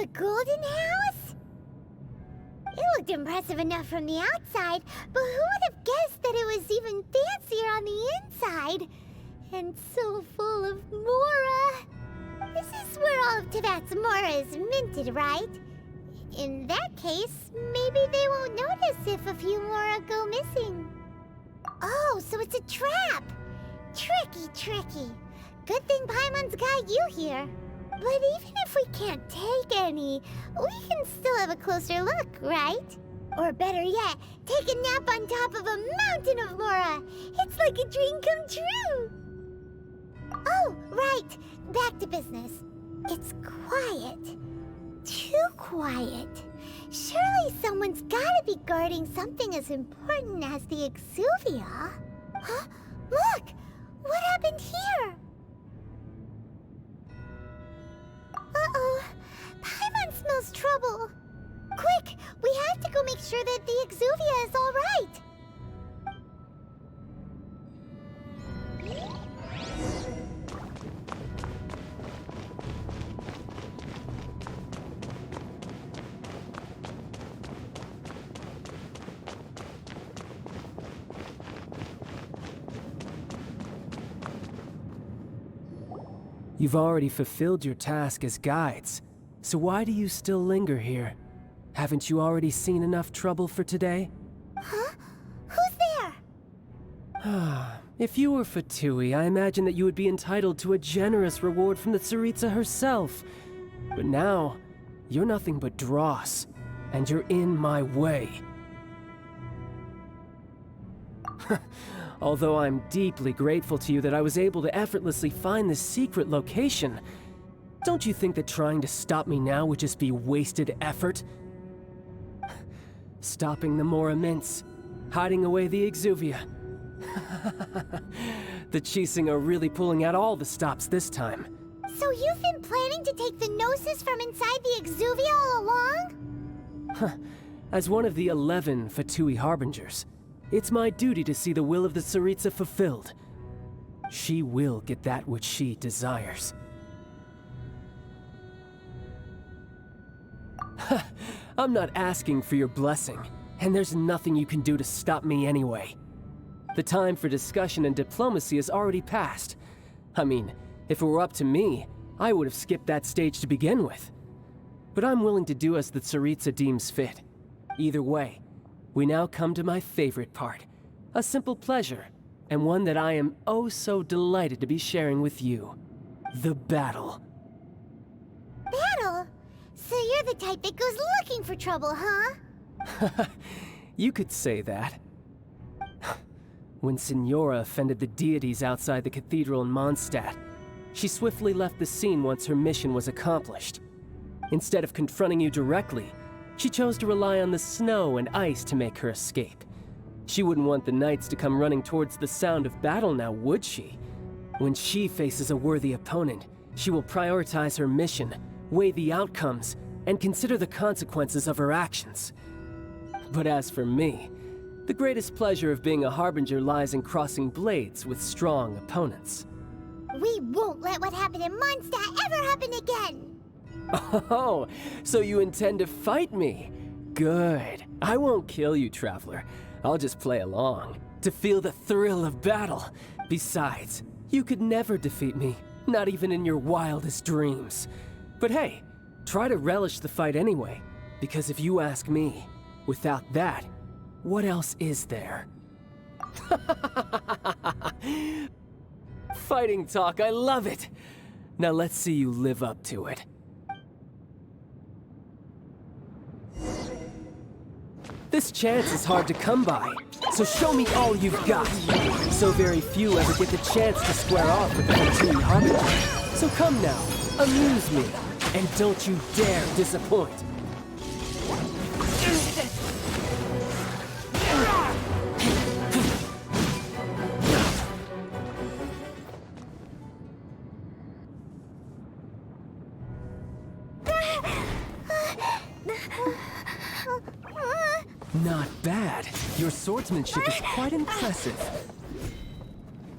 The golden house? It looked impressive enough from the outside, but who would have guessed that it was even fancier on the inside? And so full of Mora. This is where all of Teyvat's Mora is minted, right? In that case, maybe they won't notice if a few Mora go missing. Oh, so it's a trap! Tricky, tricky. Good thing Paimon's got you here. But even if we can't take any, we can still have a closer look, right? Or better yet, take a nap on top of a mountain of Mora. It's like a dream come true. Oh, right. Back to business. It's quiet. Too quiet. Surely someone's gotta be guarding something as important as the Exuvia. Huh? Look! What happened here? Uh-oh. Paimon smells trouble. Quick! We have to go make sure that the Exuvia is all right. You've already fulfilled your task as guides, so why do you still linger here? Haven't you already seen enough trouble for today? Huh? Who's there? If you were Fatui, I imagine that you would be entitled to a generous reward from the Tsaritsa herself. But now, you're nothing but dross, and you're in my way. Although I'm deeply grateful to you that I was able to effortlessly find this secret location, don't you think that trying to stop me now would just be wasted effort? Stopping the Mora Mints, hiding away the Exuvia. The Chising are really pulling out all the stops this time. So you've been planning to take the Gnosis from inside the Exuvia all along? As one of the 11 Fatui Harbingers, it's my duty to see the will of the Tsaritsa fulfilled. She will get that which she desires. I'm not asking for your blessing, and there's nothing you can do to stop me anyway. The time for discussion and diplomacy has already passed. I mean, if it were up to me, I would have skipped that stage to begin with. But I'm willing to do as the Tsaritsa deems fit. Either way, we now come to my favorite part. A simple pleasure, and one that I am oh so delighted to be sharing with you. The battle. Battle? So you're the type that goes looking for trouble, huh? You could say that. When Signora offended the deities outside the cathedral in Mondstadt, she swiftly left the scene once her mission was accomplished. Instead of confronting you directly, she chose to rely on the snow and ice to make her escape. She wouldn't want the knights to come running towards the sound of battle now, would she? When she faces a worthy opponent, she will prioritize her mission, weigh the outcomes, and consider the consequences of her actions. But as for me, the greatest pleasure of being a Harbinger lies in crossing blades with strong opponents. We won't let what happened in Mondstadt ever happen again! Oh, so you intend to fight me? Good. I won't kill you, Traveler. I'll just play along, to feel the thrill of battle. Besides, you could never defeat me, not even in your wildest dreams. But hey, try to relish the fight anyway, because if you ask me, without that, what else is there? Fighting talk, I love it! Now let's see you live up to it. This chance is hard to come by, so show me all you've got. So very few ever get the chance to square off with the Fatui Harbinger. So come now, amuse me, and don't you dare disappoint. Not bad. Your swordsmanship is quite impressive.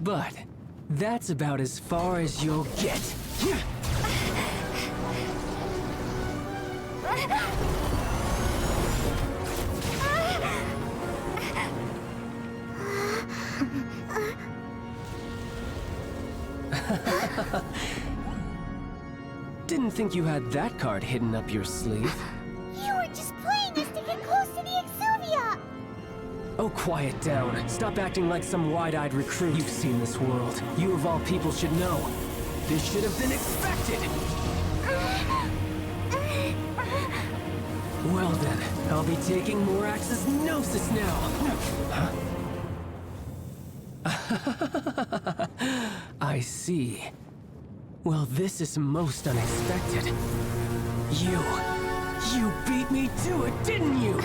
But that's about as far as you'll get. Didn't think you had that card hidden up your sleeve. You were just playing us to get close to the Exuvia! Oh, quiet down. Stop acting like some wide-eyed recruit. You've seen this world. You of all people should know. This should have been expected! Well then, I'll be taking Morax's Gnosis now! Huh? I see. Well, this is most unexpected. You beat me to it, didn't you?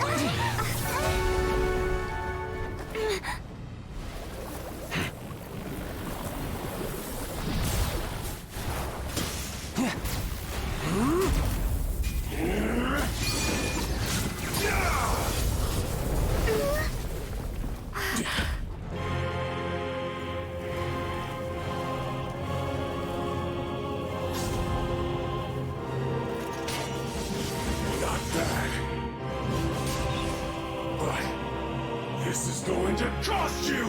This is going to cost you!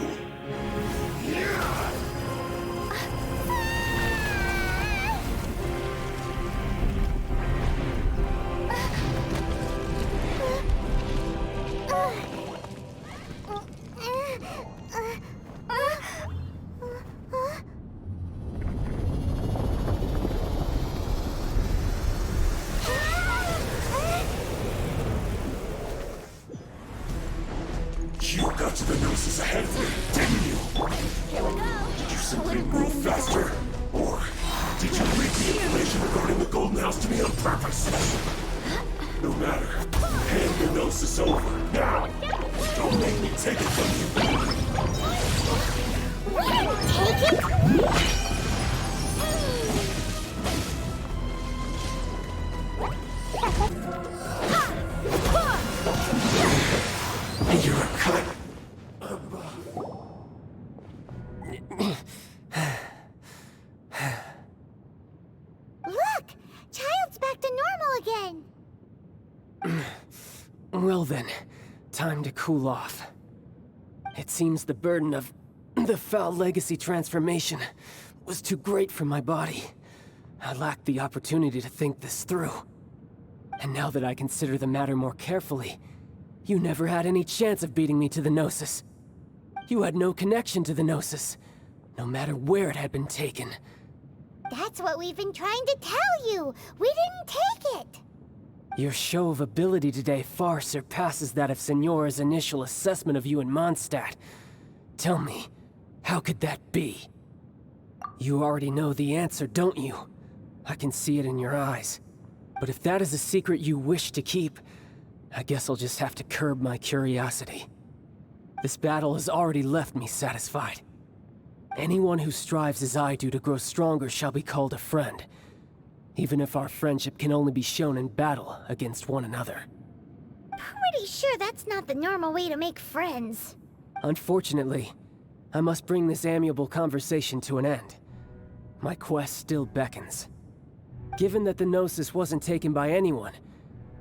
You got to the Gnosis ahead of me, didn't you? Here we go! Did you simply move faster? Or did you leak the information regarding the Golden House to me on purpose? No matter. Hand the Gnosis over, now! Don't make me take it from you! We didn't take it! You're a cut! Look! Child's back to normal again! Well then, time to cool off. It seems the burden of the foul legacy transformation was too great for my body. I lacked the opportunity to think this through. And now that I consider the matter more carefully, you never had any chance of beating me to the Gnosis. You had no connection to the Gnosis, no matter where it had been taken. That's what we've been trying to tell you! We didn't take it! Your show of ability today far surpasses that of Signora's initial assessment of you in Mondstadt. Tell me, how could that be? You already know the answer, don't you? I can see it in your eyes. But if that is a secret you wish to keep, I guess I'll just have to curb my curiosity. This battle has already left me satisfied. Anyone who strives as I do to grow stronger shall be called a friend, even if our friendship can only be shown in battle against one another. Pretty sure that's not the normal way to make friends. Unfortunately, I must bring this amiable conversation to an end. My quest still beckons. Given that the Gnosis wasn't taken by anyone,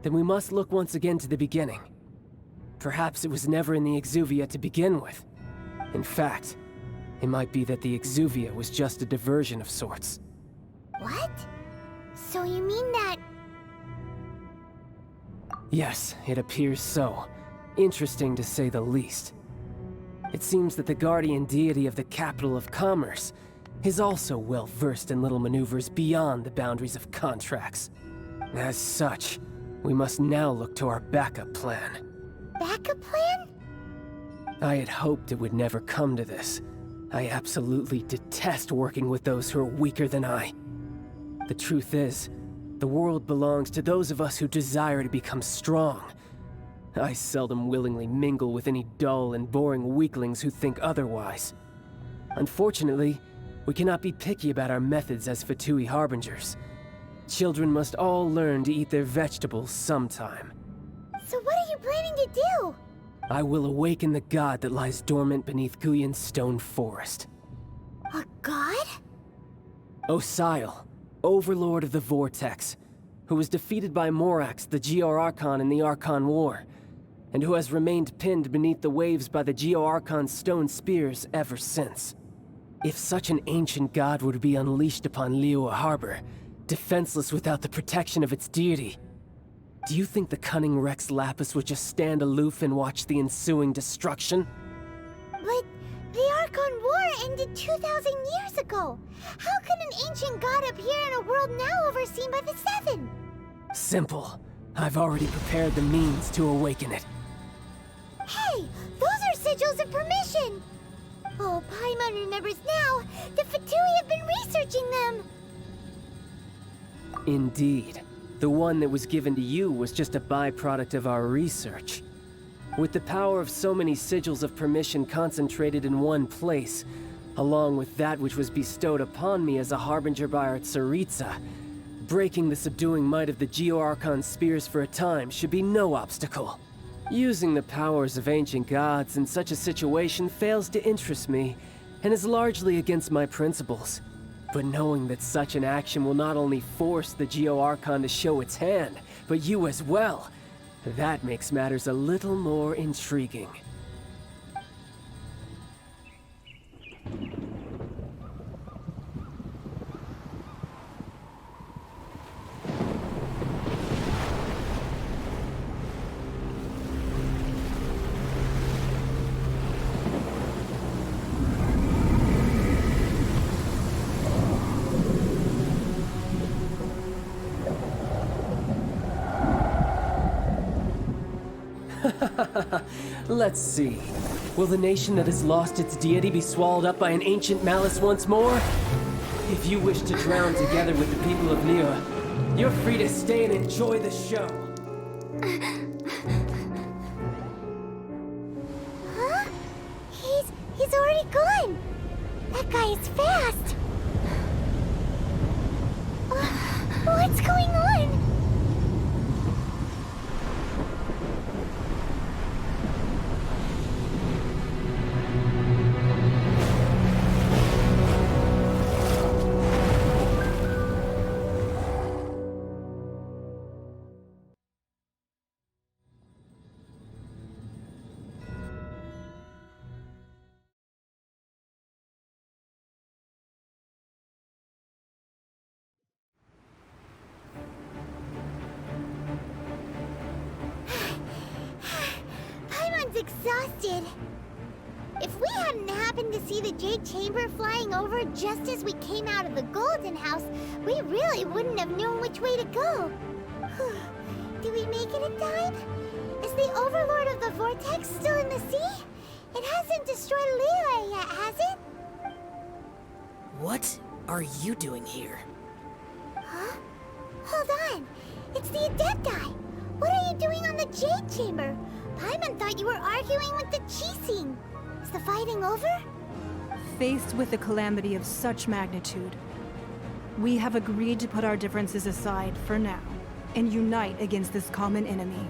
then we must look once again to the beginning. Perhaps it was never in the Exuvia to begin with. In fact, it might be that the Exuvia was just a diversion of sorts. What? So you mean that... Yes, it appears so. Interesting to say the least. It seems that the guardian deity of the capital of commerce is also well versed in little maneuvers beyond the boundaries of contracts. As such, we must now look to our backup plan. Backup plan? I had hoped it would never come to this. I absolutely detest working with those who are weaker than I. The truth is, the world belongs to those of us who desire to become strong. I seldom willingly mingle with any dull and boring weaklings who think otherwise. Unfortunately, we cannot be picky about our methods as Fatui Harbingers. Children must all learn to eat their vegetables sometime. So what are you planning to do? I will awaken the god that lies dormant beneath Guyon's stone forest. A god? Osial, overlord of the Vortex, who was defeated by Morax, the Geo-Archon in the Archon War, and who has remained pinned beneath the waves by the Geo-Archon's stone spears ever since. If such an ancient god were to be unleashed upon Liyue Harbor, defenseless without the protection of its deity, do you think the cunning Rex Lapis would just stand aloof and watch the ensuing destruction? But the Archon War ended 2,000 years ago. How could an ancient god appear in a world now overseen by the Seven? Simple. I've already prepared the means to awaken it. Hey, those are sigils of permission! Oh, Paimon remembers now. The Fatui have been researching them. Indeed. The one that was given to you was just a byproduct of our research. With the power of so many sigils of permission concentrated in one place, along with that which was bestowed upon me as a harbinger by our Tsaritsa, breaking the subduing might of the Geo-Archon spears for a time should be no obstacle. Using the powers of ancient gods in such a situation fails to interest me, and is largely against my principles. But knowing that such an action will not only force the Geo-Archon to show its hand, but you as well, that makes matters a little more intriguing. Let's see. Will the nation that has lost its deity be swallowed up by an ancient malice once more? If you wish to drown together with the people of Liyue, you're free to stay and enjoy the show. Huh? He's already gone. That guy is fast. What's going on? Exhausted. If we hadn't happened to see the Jade Chamber flying over just as we came out of the Golden House, we really wouldn't have known which way to go. Did we make it in time? Is the Overlord of the Vortex still in the sea? It hasn't destroyed Liyue yet, has it? What are you doing here? Huh? Hold on. It's the Adepti. What are you doing on the Jade Chamber? Paimon thought you were arguing with the Qixing. Is the fighting over? Faced with a calamity of such magnitude, we have agreed to put our differences aside for now and unite against this common enemy.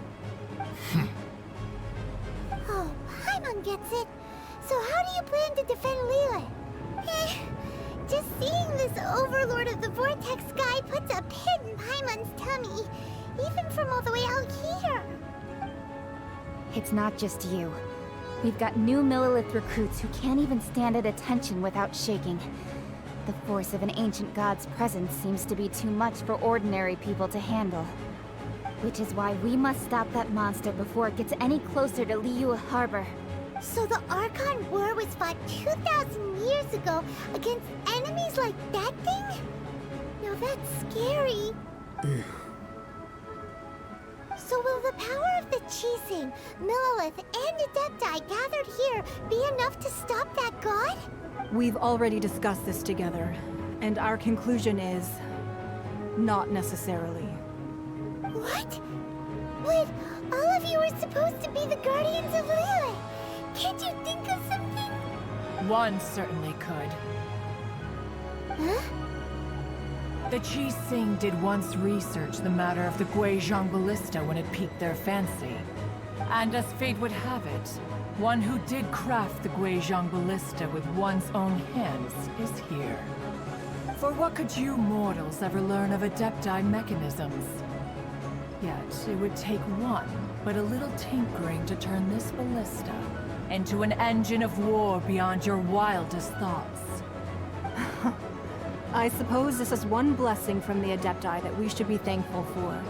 Oh, Paimon gets it. So how do you plan to defend Liyue? Just seeing this Overlord of the Vortex guy puts a pit in Paimon's tummy, even from all the way out here. It's not just you. We've got new Millelith recruits who can't even stand at attention without shaking. The force of an ancient god's presence seems to be too much for ordinary people to handle. Which is why we must stop that monster before it gets any closer to Liyue Harbor. So the Archon War was fought 2,000 years ago against enemies like that thing? Now that's scary. So will the power of the Qixing, Millelith, and Adepti gathered here be enough to stop that god? We've already discussed this together, and our conclusion is... not necessarily. What? But all of you were supposed to be the Guardians of Liyue. Can't you think of something? One certainly could. Huh? The Qixing did once research the matter of the Guizhong Ballista when it piqued their fancy. And as fate would have it, one who did craft the Guizhong Ballista with one's own hands is here. For what could you mortals ever learn of Adepti mechanisms? Yet, it would take one, but a little tinkering to turn this ballista into an engine of war beyond your wildest thoughts. I suppose this is one blessing from the Adepti that we should be thankful for.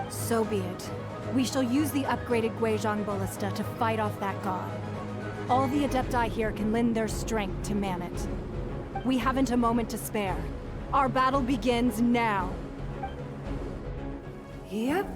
So be it. We shall use the upgraded Guizhong Ballista to fight off that god. All the Adepti here can lend their strength to man it. We haven't a moment to spare. Our battle begins now. Yep.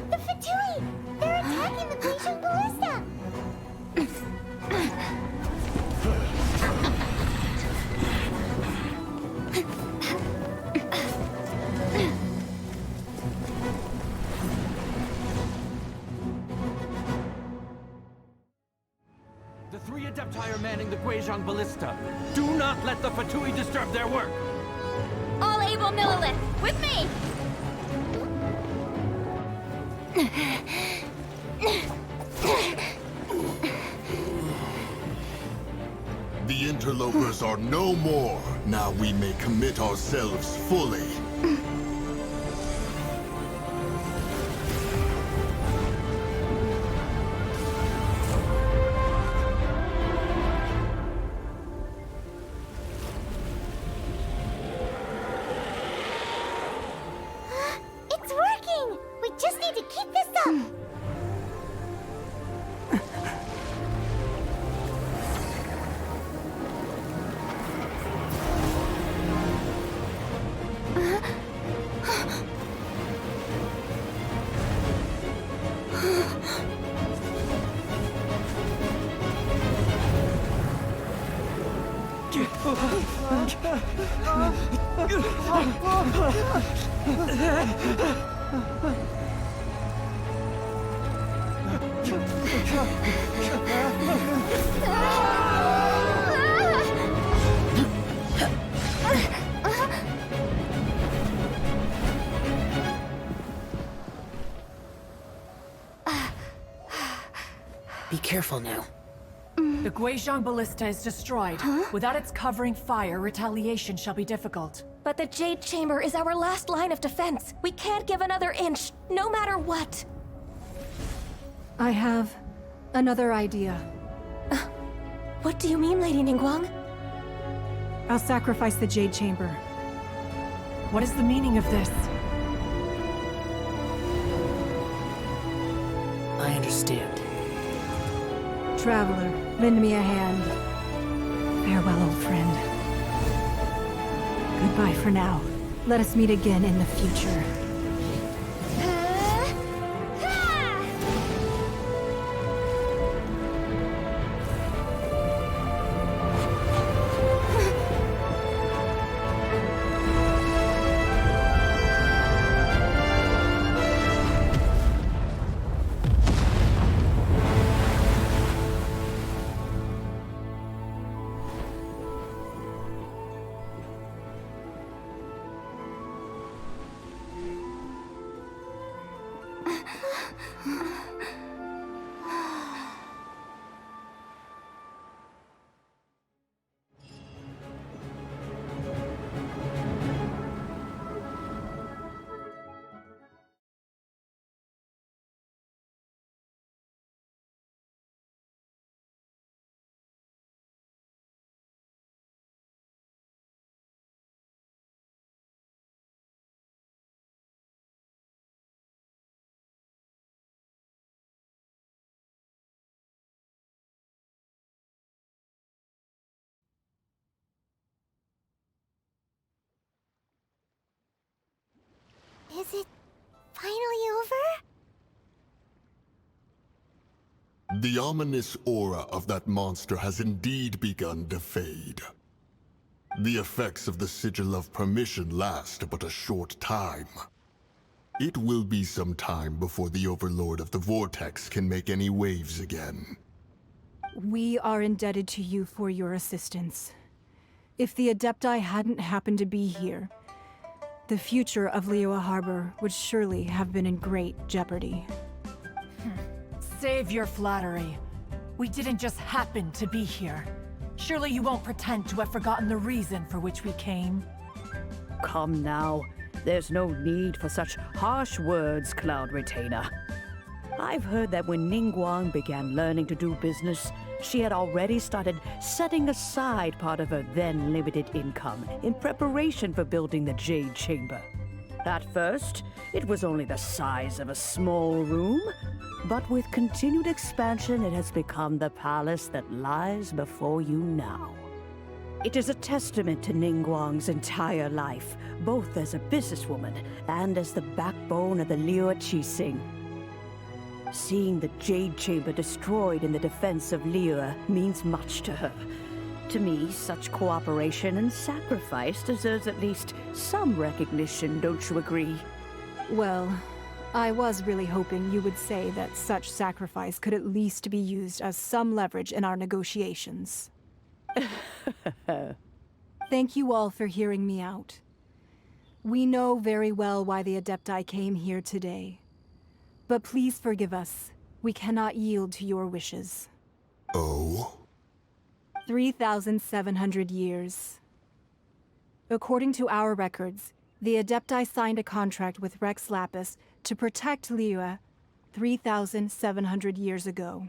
The Fatui! They're attacking the Guizhong Ballista! The three Adepti are manning the Guizhong Ballista. Do not let the Fatui disturb their work! All able Millilith, with me! The interlopers are no more. Now we may commit ourselves fully. It's working! We just need to keep this up! Be careful now. The Guizhong Ballista is destroyed. Without its covering fire, retaliation shall be difficult. But the Jade Chamber is our last line of defense. We can't give another inch, no matter what. I have another idea. What do you mean, Lady Ningguang? I'll sacrifice the Jade Chamber. What is the meaning of this? I understand. Traveler, lend me a hand. Farewell, old friend. Goodbye for now. Let us meet again in the future. The ominous aura of that monster has indeed begun to fade. The effects of the Sigil of Permission last but a short time. It will be some time before the Overlord of the Vortex can make any waves again. We are indebted to you for your assistance. If the Adepti hadn't happened to be here, the future of Liyue Harbor would surely have been in great jeopardy. Save your flattery. We didn't just happen to be here. Surely you won't pretend to have forgotten the reason for which we came. Come now. There's no need for such harsh words, Cloud Retainer. I've heard that when Ningguang began learning to do business, she had already started setting aside part of her then limited income in preparation for building the Jade Chamber. At first, it was only the size of a small room, but with continued expansion, it has become the palace that lies before you now. It is a testament to Ningguang's entire life, both as a businesswoman and as the backbone of the Liyue Qixing. Seeing the Jade Chamber destroyed in the defense of Liyue means much to her. To me, such cooperation and sacrifice deserves at least some recognition, don't you agree? Well, I was really hoping you would say that such sacrifice could at least be used as some leverage in our negotiations. Thank you all for hearing me out. We know very well why the Adepti came here today. But please forgive us. We cannot yield to your wishes. Oh? 3,700 years. According to our records, the Adepti signed a contract with Rex Lapis to protect Liyue 3,700 years ago.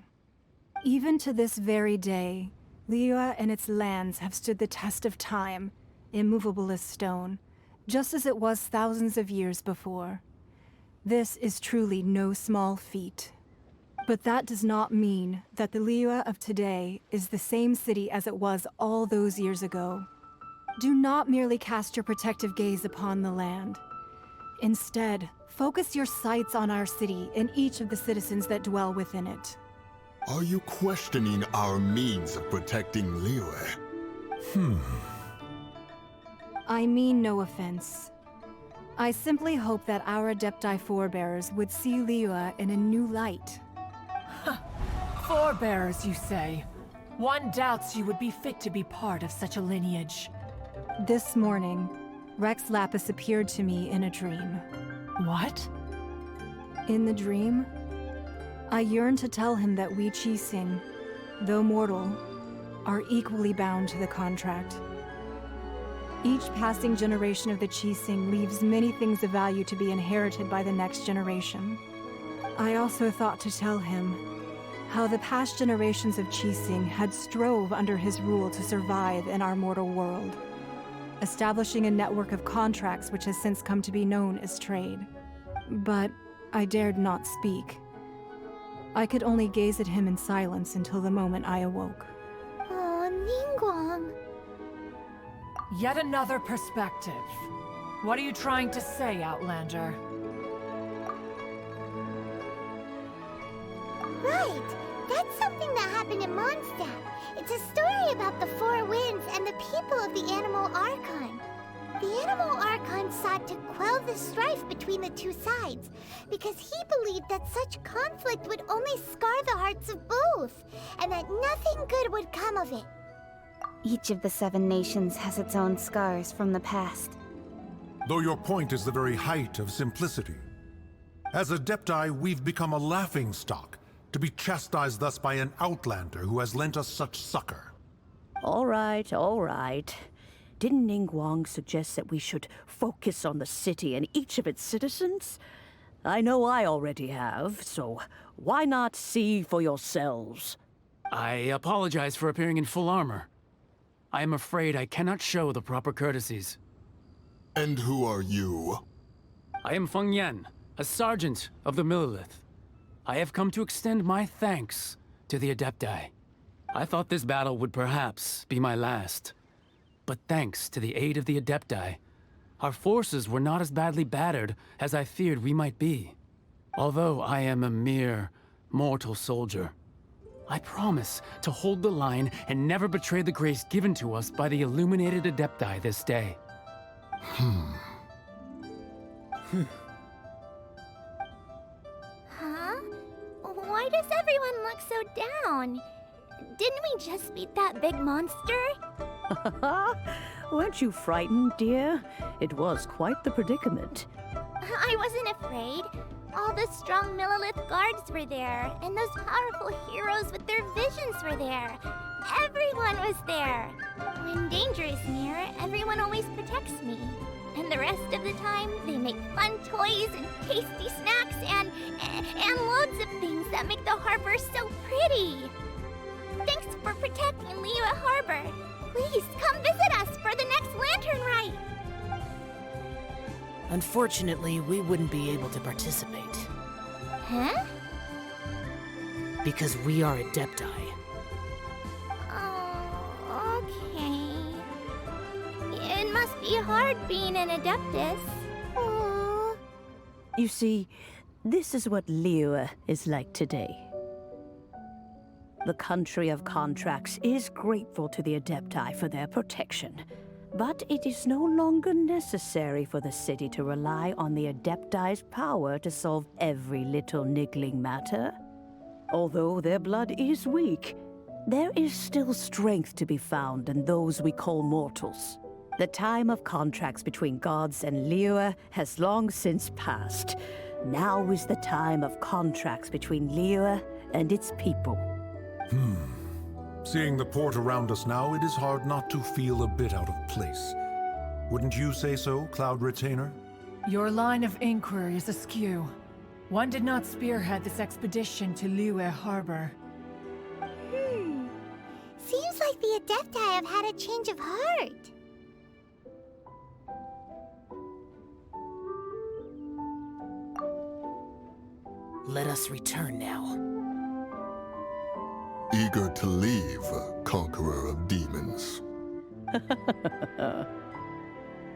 Even to this very day, Liyue and its lands have stood the test of time, immovable as stone, just as it was thousands of years before. This is truly no small feat. But that does not mean that the Liyue of today is the same city as it was all those years ago. Do not merely cast your protective gaze upon the land. Instead, focus your sights on our city and each of the citizens that dwell within it. Are you questioning our means of protecting Liyue? I mean no offense. I simply hope that our Adepti forebears would see Liyue in a new light. Forebears, you say? One doubts you would be fit to be part of such a lineage. This morning, Rex Lapis appeared to me in a dream. What? In the dream, I yearned to tell him that we Qixing, though mortal, are equally bound to the contract. Each passing generation of the Qixing leaves many things of value to be inherited by the next generation. I also thought to tell him how the past generations of Qixing had strove under his rule to survive in our mortal world, establishing a network of contracts which has since come to be known as trade. But I dared not speak. I could only gaze at him in silence until the moment I awoke. Oh, Ningguang. Yet another perspective. What are you trying to say, Outlander? Right! That's something that happened in Mondstadt. It's a story about the Four Winds and the people of the Animal Archon. The Animal Archon sought to quell the strife between the two sides, because he believed that such conflict would only scar the hearts of both, and that nothing good would come of it. Each of the 7 nations has its own scars from the past. Though your point is the very height of simplicity. As Adepti, we've become a laughingstock, to be chastised thus by an outlander who has lent us such succor. All right, all right. Didn't Ningguang suggest that we should focus on the city and each of its citizens? I know I already have, so why not see for yourselves? I apologize for appearing in full armor. I am afraid I cannot show the proper courtesies. And who are you? I am Feng Yan, a sergeant of the Millelith. I have come to extend my thanks to the Adepti. I thought this battle would perhaps be my last. But thanks to the aid of the Adepti, our forces were not as badly battered as I feared we might be. Although I am a mere mortal soldier. I promise to hold the line and never betray the grace given to us by the illuminated Adepti this day. Huh? Why does everyone look so down? Didn't we just beat that big monster? Weren't you frightened, dear? It was quite the predicament. I wasn't afraid. All the strong Millelith guards were there, and those powerful heroes with their visions were there. Everyone was there. When danger is near, everyone always protects me. And the rest of the time, they make fun toys and tasty snacks and loads of things that make the harbor so pretty. Thanks for protecting Liyue Harbor. Please come visit us for the next lantern rite. Unfortunately, we wouldn't be able to participate. Huh? Because we are Adepti. Oh, okay. It must be hard being an Adeptus. Aww. You see, this is what Liyue is like today. The country of contracts is grateful to the Adepti for their protection. But it is no longer necessary for the city to rely on the Adepti's power to solve every little niggling matter. Although their blood is weak, there is still strength to be found in those we call mortals. The time of contracts between gods and Liyue has long since passed. Now is the time of contracts between Liyue and its people. Seeing the port around us now, it is hard not to feel a bit out of place. Wouldn't you say so, Cloud Retainer? Your line of inquiry is askew. One did not spearhead this expedition to Liyue Harbor. Seems like the Adepti have had a change of heart. Let us return now. Eager to leave, Conqueror of Demons.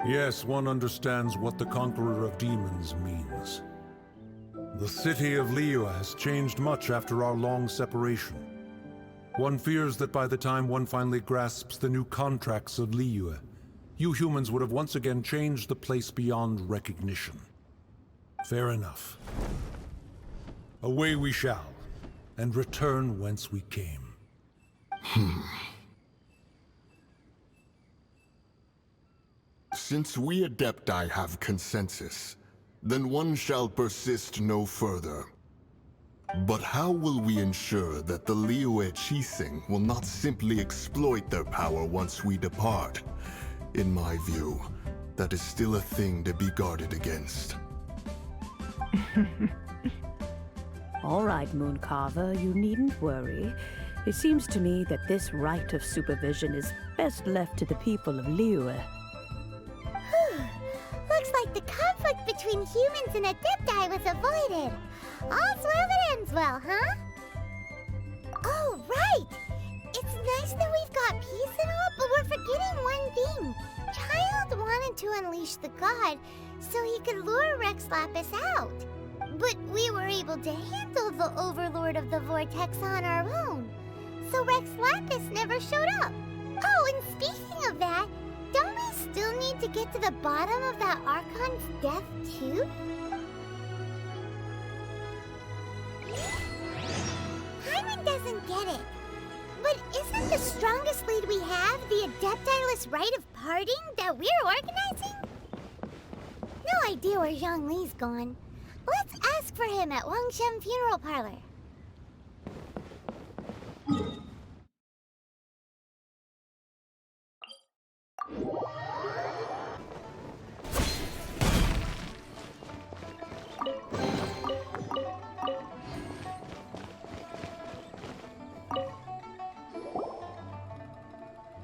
Yes, one understands what the Conqueror of Demons means. The city of Liyue has changed much after our long separation. One fears that by the time one finally grasps the new contracts of Liyue, you humans would have once again changed the place beyond recognition. Fair enough. Away we shall, and return whence we came. Since we Adepti have consensus, then one shall persist no further. But how will we ensure that the Liyue Qixing will not simply exploit their power once we depart? In my view, that is still a thing to be guarded against. All right, Mooncarver, you needn't worry. It seems to me that this right of supervision is best left to the people of Liyue. Looks like the conflict between humans and Adepti was avoided. All's well that ends well, huh? Oh, right! It's nice that we've got peace and all, but we're forgetting one thing. Child wanted to unleash the god so he could lure Rex Lapis out. But we were able to handle the Overlord of the Vortex on our own. So Rex Lapis never showed up. Oh, and speaking of that, don't we still need to get to the bottom of that Archon's death, too? Hyman doesn't get it. But isn't the strongest lead we have the Adeptiless rite of parting that we're organizing? No idea where Zhongli's gone. Let's ask for him at Wangshen Funeral Parlor.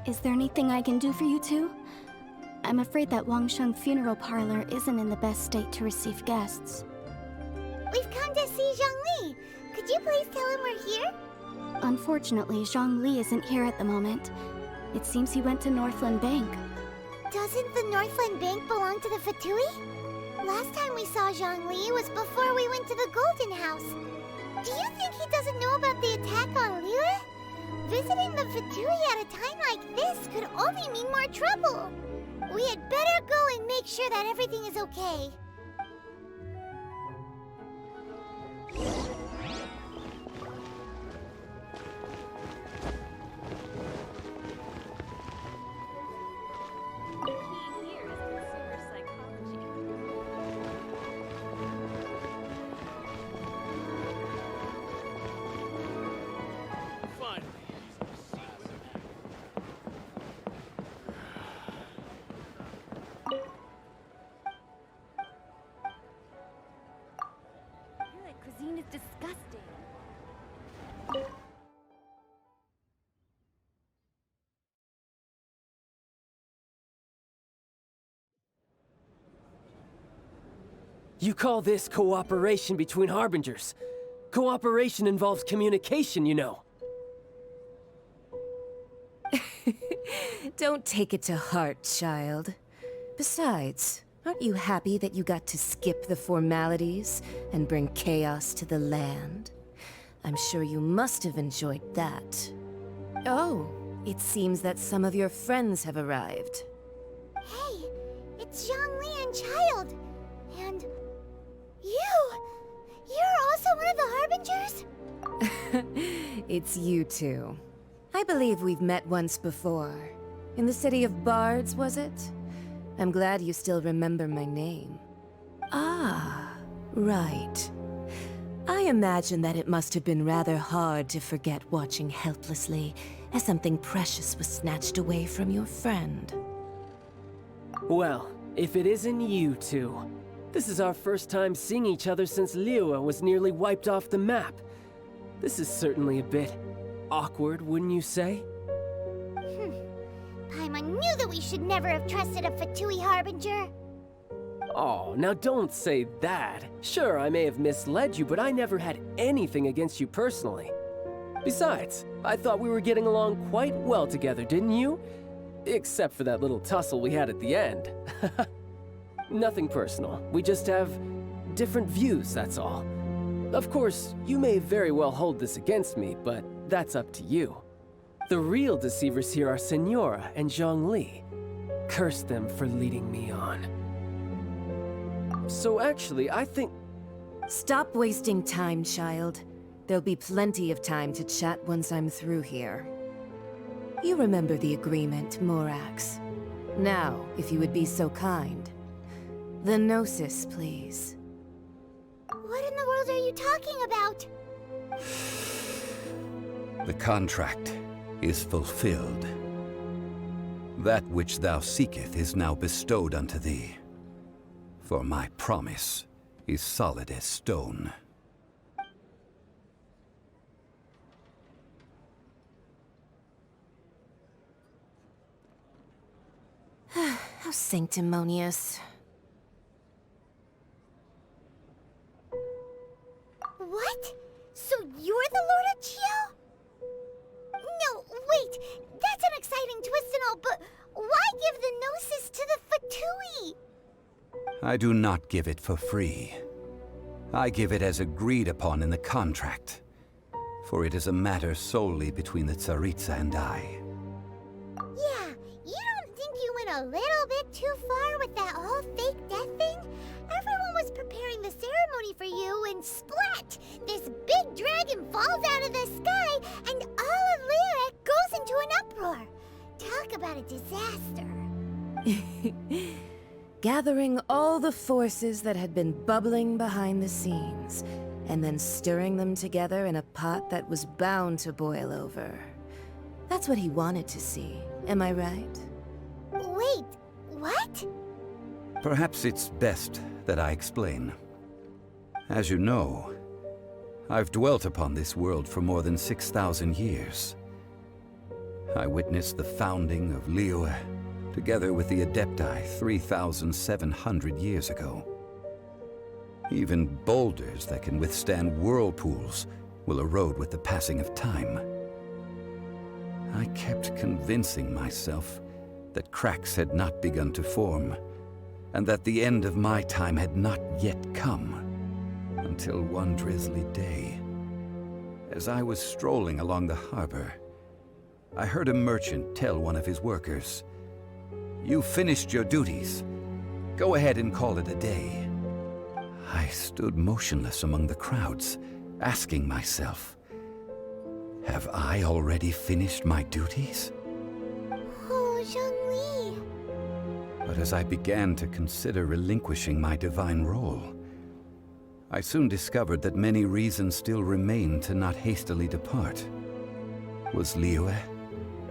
Is there anything I can do for you two? I'm afraid that Wangshen Funeral Parlor isn't in the best state to receive guests. We've come to see Zhongli. Could you please tell him we're here? Unfortunately, Zhongli isn't here at the moment. It seems he went to Northland Bank. Doesn't the Northland Bank belong to the Fatui? Last time we saw Zhongli was before we went to the Golden House. Do you think he doesn't know about the attack on Liyue? visiting the Fatui at a time like this could only mean more trouble. We had better go and make sure that everything is okay. Cuisine is disgusting. You call this cooperation between Harbingers? Cooperation involves communication, you know. Don't take it to heart, child. Besides, aren't you happy that you got to skip the formalities and bring chaos to the land? I'm sure you must have enjoyed that. Oh, it seems that some of your friends have arrived. Hey, it's Zhongli and Child. And you! You're also one of the Harbingers? It's you two. I believe we've met once before. In the city of Bards, was it? I'm glad you still remember my name. Ah, right. I imagine that it must have been rather hard to forget watching helplessly as something precious was snatched away from your friend. Well, if it isn't you two. This is our first time seeing each other since Liyue was nearly wiped off the map. This is certainly a bit awkward, wouldn't you say? Paimon knew that we should never have trusted a Fatui Harbinger. Oh, now don't say that. Sure, I may have misled you, but I never had anything against you personally. Besides, I thought we were getting along quite well together, didn't you? Except for that little tussle we had at the end. Nothing personal. We just have different views, that's all. Of course, you may very well hold this against me, but that's up to you. The real deceivers here are Senora and Zhongli. Curse them for leading me on. So actually, I think... Stop wasting time, child. There'll be plenty of time to chat once I'm through here. You remember the agreement, Morax. Now, if you would be so kind. The Gnosis, please. What in the world are you talking about? The contract is fulfilled. That which thou seeketh is now bestowed unto thee. For my promise is solid as stone. How sanctimonious. What? So you're the Lord of Chio? No, wait! That's an exciting twist and all, but why give the Gnosis to the Fatui? I do not give it for free. I give it as agreed upon in the contract. For it is a matter solely between the Tsaritsa and I. Yeah, you don't think you went a little bit too far with that whole fake death thing? Everyone was preparing the ceremony for you, and splat! This big dragon falls out of the sky, and all of Lyric goes into an uproar. Talk about a disaster. Gathering all the forces that had been bubbling behind the scenes, and then stirring them together in a pot that was bound to boil over. That's what he wanted to see, am I right? Wait, what? Perhaps it's best that I explain. As you know, I've dwelt upon this world for more than 6,000 years. I witnessed the founding of Liyue, together with the Adepti 3,700 years ago. Even boulders that can withstand whirlpools will erode with the passing of time. I kept convincing myself that cracks had not begun to form, and that the end of my time had not yet come, until one drizzly day, as I was strolling along the harbor, I heard a merchant tell one of his workers, "You finished your duties. Go ahead and call it a day." I stood motionless among the crowds, asking myself, have I already finished my duties? Oh, Zhongli. But as I began to consider relinquishing my divine role, I soon discovered that many reasons still remained to not hastily depart. Was Liyue,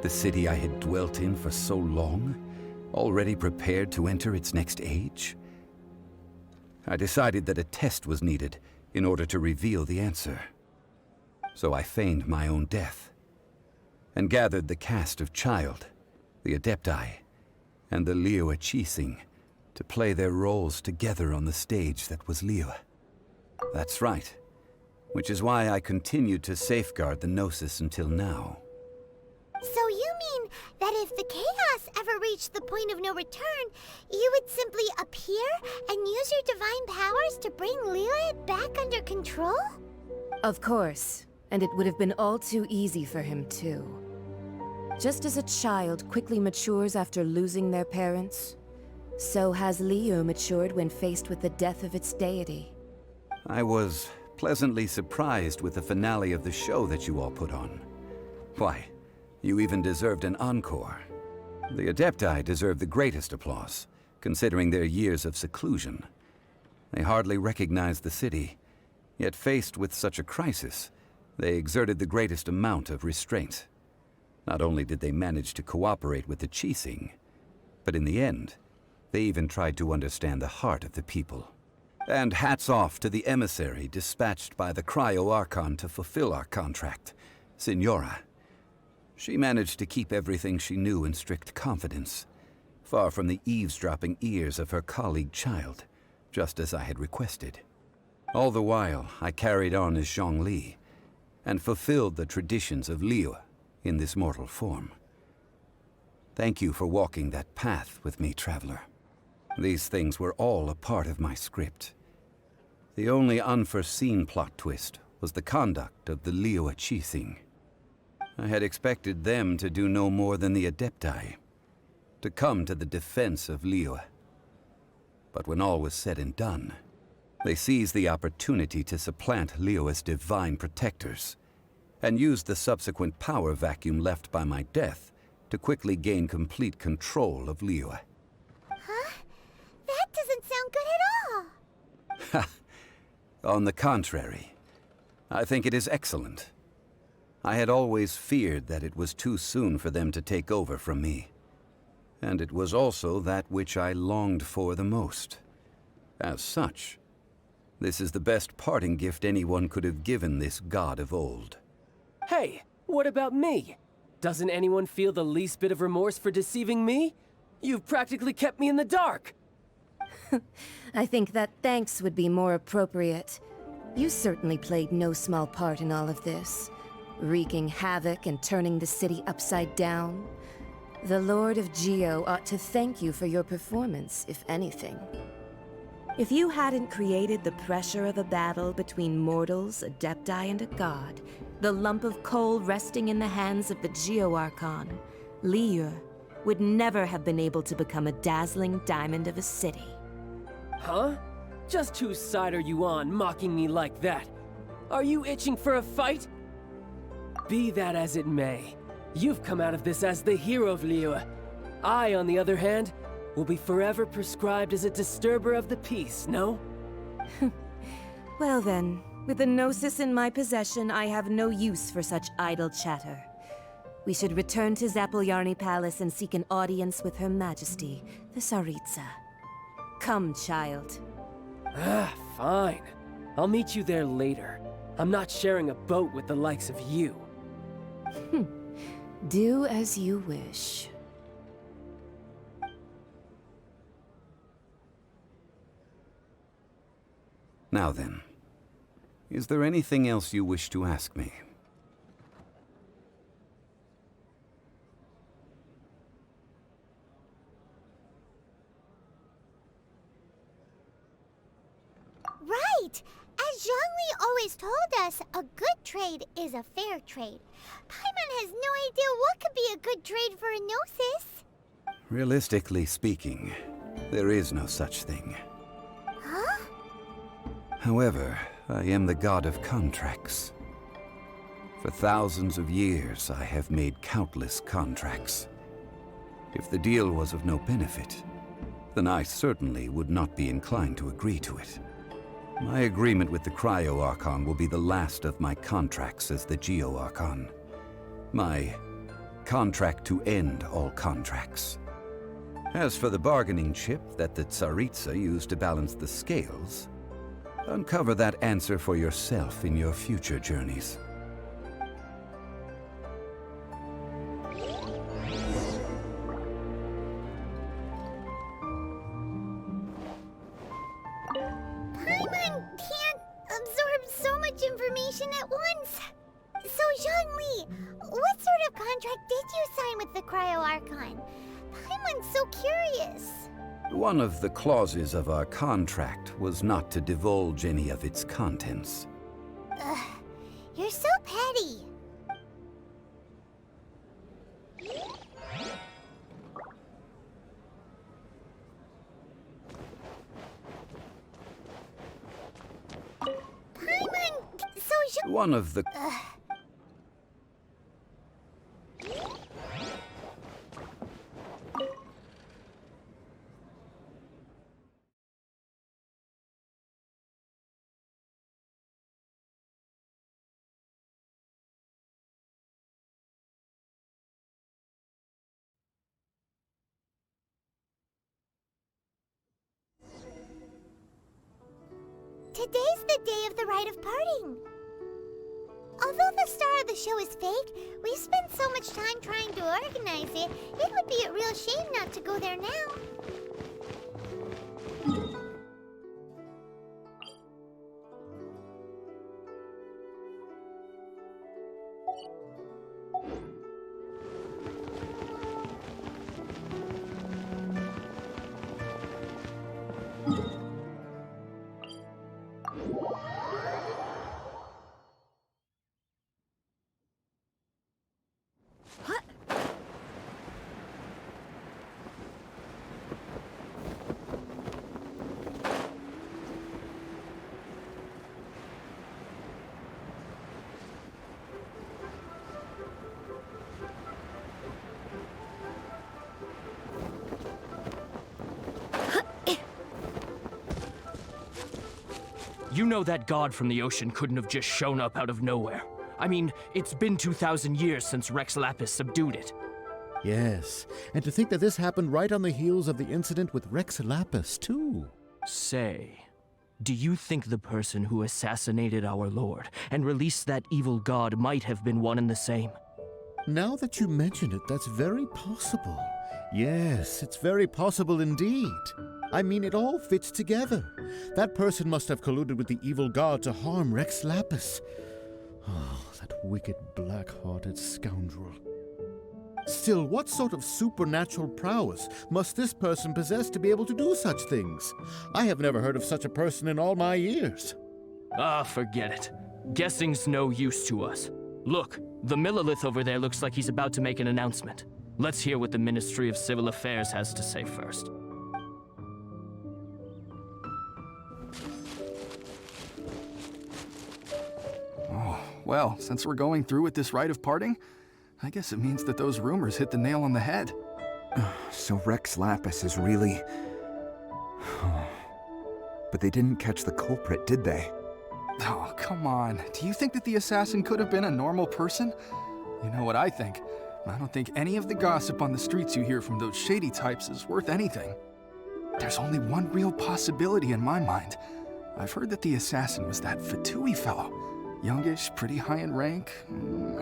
the city I had dwelt in for so long, already prepared to enter its next age? I decided that a test was needed in order to reveal the answer. So I feigned my own death, and gathered the cast of Child, the Adepti, and the Liyue Qixing to play their roles together on the stage that was Liyue. That's right, which is why I continued to safeguard the Gnosis until now. So you mean that if the chaos ever reached the point of no return, you would simply appear and use your divine powers to bring Liyue back under control? Of course, and it would have been all too easy for him too. Just as a child quickly matures after losing their parents, so has Liyue matured when faced with the death of its deity. I was pleasantly surprised with the finale of the show that you all put on. Why, you even deserved an encore. The Adepti deserve the greatest applause, considering their years of seclusion. They hardly recognized the city, yet faced with such a crisis, they exerted the greatest amount of restraint. Not only did they manage to cooperate with the Qixing, but in the end, they even tried to understand the heart of the people. And hats off to the emissary dispatched by the Cryo-Archon to fulfill our contract, Signora. She managed to keep everything she knew in strict confidence, far from the eavesdropping ears of her colleague Child, just as I had requested. All the while, I carried on as Zhongli, and fulfilled the traditions of Liyue in this mortal form. Thank you for walking that path with me, Traveler. These things were all a part of my script. The only unforeseen plot twist was the conduct of the Liyue Qixing. I had expected them to do no more than the Adepti, to come to the defense of Liyue. But when all was said and done, they seized the opportunity to supplant Liyue's divine protectors, and used the subsequent power vacuum left by my death to quickly gain complete control of Liyue. Huh? That doesn't sound good at all. Ha! On the contrary, I think it is excellent. I had always feared that it was too soon for them to take over from me. And it was also that which I longed for the most. As such, this is the best parting gift anyone could have given this god of old. Hey, what about me? Doesn't anyone feel the least bit of remorse for deceiving me? You've practically kept me in the dark. I think that thanks would be more appropriate. You certainly played no small part in all of this, wreaking havoc and turning the city upside down. The Lord of Geo ought to thank you for your performance, if anything. If you hadn't created the pressure of a battle between mortals, Adepti, and a god, the lump of coal resting in the hands of the Geo-Archon, Liyue would never have been able to become a dazzling diamond of a city. Huh? Just whose side are you on, mocking me like that? Are you itching for a fight? Be that as it may, you've come out of this as the hero of Liyue. I, on the other hand, will be forever prescribed as a disturber of the peace, no? Well then, with the Gnosis in my possession, I have no use for such idle chatter. We should return to Zapoljarny Palace and seek an audience with Her Majesty, the Tsaritsa. Come, Child. Ah, fine. I'll meet you there later. I'm not sharing a boat with the likes of you. Do as you wish. Now then, is there anything else you wish to ask me? Right! As Zhongli always told us, a good trade is a fair trade. Paimon has no idea what could be a good trade for a Gnosis. Realistically speaking, there is no such thing. Huh? However, I am the god of contracts. For thousands of years, I have made countless contracts. If the deal was of no benefit, then I certainly would not be inclined to agree to it. My agreement with the Cryo Archon will be the last of my contracts as the Geo Archon. My contract to end all contracts. As for the bargaining chip that the Tsaritsa used to balance the scales, uncover that answer for yourself in your future journeys. Paimon can't absorb so much information at once. So, Zhongli, what sort of contract did you sign with the Cryo Archon? Paimon's so curious. One of the clauses of our contract was not to divulge any of its contents. Ugh, you're so petty. Paimon, so One of the... Today's the day of the rite of parting. Although the star of the show is fake, we've spent so much time trying to organize it, it would be a real shame not to go there now. You know that god from the ocean couldn't have just shown up out of nowhere. I mean, it's been 2,000 years since Rex Lapis subdued it. Yes, and to think that this happened right on the heels of the incident with Rex Lapis, too. Say, do you think the person who assassinated our lord and released that evil god might have been one and the same? Now that you mention it, that's very possible. Yes, it's very possible indeed. I mean, it all fits together. That person must have colluded with the evil god to harm Rex Lapis. Oh, that wicked, black-hearted scoundrel. Still, what sort of supernatural prowess must this person possess to be able to do such things? I have never heard of such a person in all my years. Ah, forget it. Guessing's no use to us. Look, the Millilith over there looks like he's about to make an announcement. Let's hear what the Ministry of Civil Affairs has to say first. Oh, well, since we're going through with this rite of parting, I guess it means that those rumors hit the nail on the head. So Rex Lapis is really... But they didn't catch the culprit, did they? Oh, come on. Do you think that the assassin could have been a normal person? You know what I think. I don't think any of the gossip on the streets you hear from those shady types is worth anything. There's only one real possibility in my mind. I've heard that the assassin was that Fatui fellow. Youngish, pretty high in rank.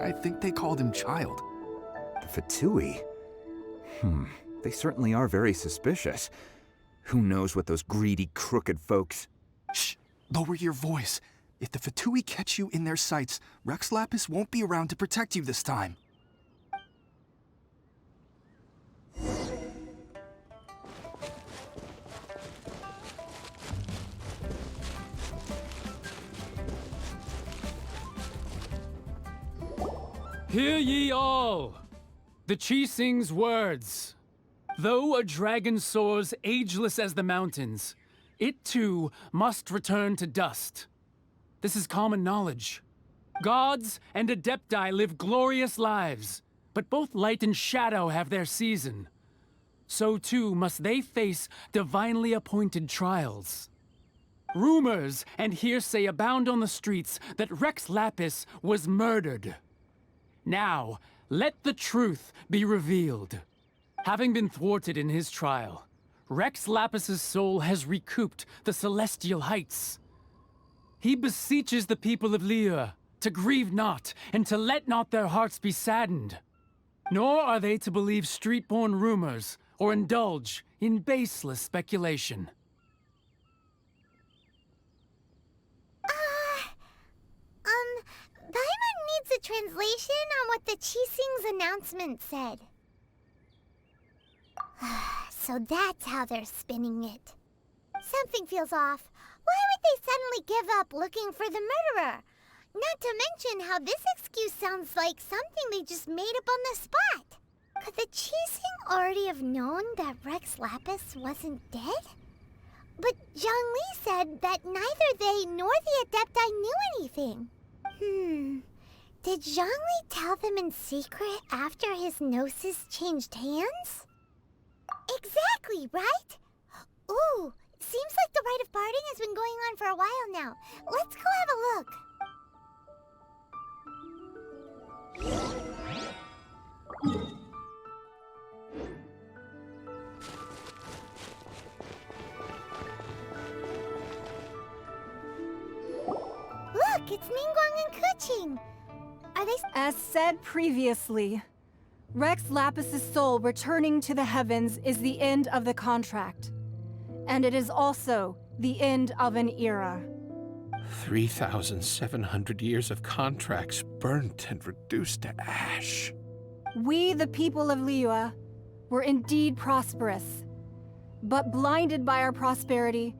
I think they called him Child. The Fatui? They certainly are very suspicious. Who knows what those greedy, crooked folks... Shh! Lower your voice. If the Fatui catch you in their sights, Rex Lapis won't be around to protect you this time. Hear ye all! The Qixing's words. Though a dragon soars ageless as the mountains, it too must return to dust. This is common knowledge. Gods and Adepti live glorious lives, but both light and shadow have their season. So too must they face divinely appointed trials. Rumors and hearsay abound on the streets that Rex Lapis was murdered. Now, let the truth be revealed. Having been thwarted in his trial, Rex Lapis's soul has recouped the celestial heights. He beseeches the people of Liyue to grieve not and to let not their hearts be saddened. Nor are they to believe street-born rumors or indulge in baseless speculation. Paimon needs a translation on what the Qixing's announcement said. So that's how they're spinning it. Something feels off. Why would they suddenly give up looking for the murderer? Not to mention how this excuse sounds like something they just made up on the spot. Could the Qixing already have known that Rex Lapis wasn't dead? But Zhongli said that neither they nor the Adepti knew anything. Did Zhongli tell them in secret after his gnosis changed hands? Exactly, right? Ooh, seems like the rite of parting has been going on for a while now. Let's go have a look. Look, it's Ningguang and Keqing. Are they... As said previously, Rex Lapis's soul returning to the heavens is the end of the contract. And it is also the end of an era. 3,700 years of contracts burnt and reduced to ash. We, the people of Liyue, were indeed prosperous. But blinded by our prosperity,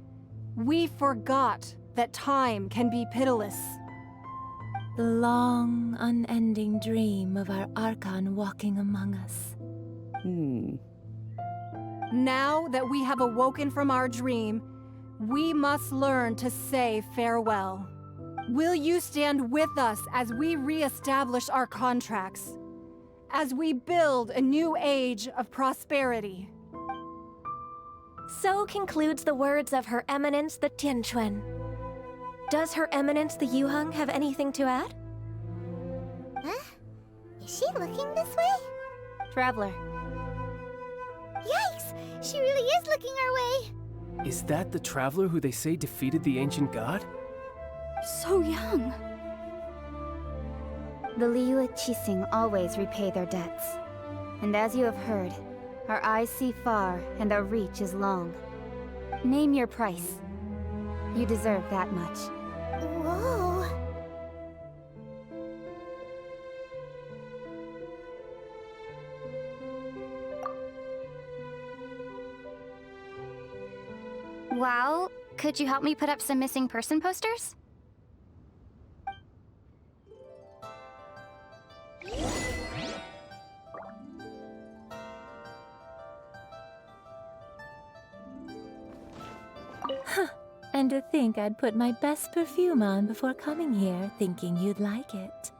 we forgot that time can be pitiless. The long, unending dream of our Archon walking among us. Now that we have awoken from our dream, we must learn to say farewell. Will you stand with us as we re-establish our contracts? As we build a new age of prosperity? So concludes the words of Her Eminence the Tianquan. Does Her Eminence the Yuheng have anything to add? Huh? Is she looking this way? Traveler. Yikes! She really is looking our way! Is that the traveler who they say defeated the ancient god? So young. The Liyue Qixing always repay their debts. And as you have heard, our eyes see far and our reach is long. Name your price. You deserve that much. Whoa! Well, could you help me put up some missing person posters? And to think I'd put my best perfume on before coming here, thinking you'd like it.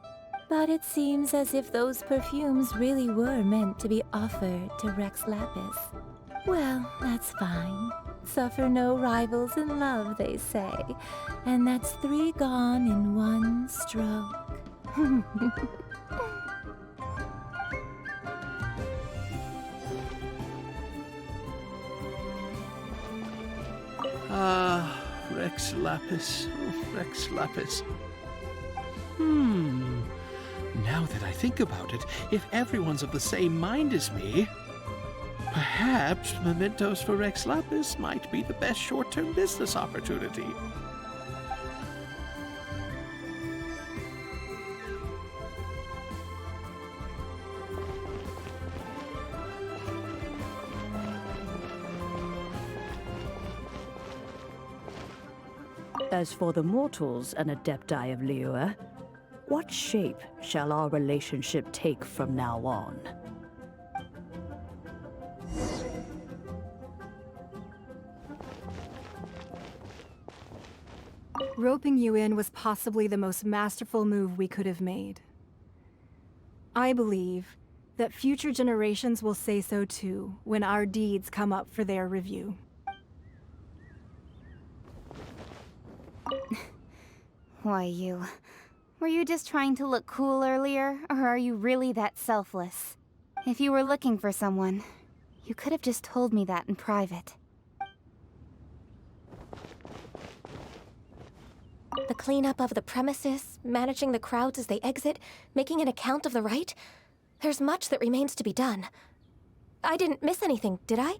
But it seems as if those perfumes really were meant to be offered to Rex Lapis. Well, that's fine. Suffer no rivals in love, they say. And that's 3 gone in 1 stroke. Rex Lapis. Oh, Rex Lapis. Now that I think about it, if everyone's of the same mind as me, perhaps mementos for Rex Lapis might be the best short-term business opportunity. As for the mortals and Adepti of Liyue, What shape shall our relationship take from now on? Roping you in was possibly the most masterful move we could have made. I believe that future generations will say so too when our deeds come up for their review. Why, you... Were you just trying to look cool earlier, or are you really that selfless? If you were looking for someone, you could have just told me that in private. The cleanup of the premises, managing the crowds as they exit, making an account of the rite. There's much that remains to be done. I didn't miss anything, did I?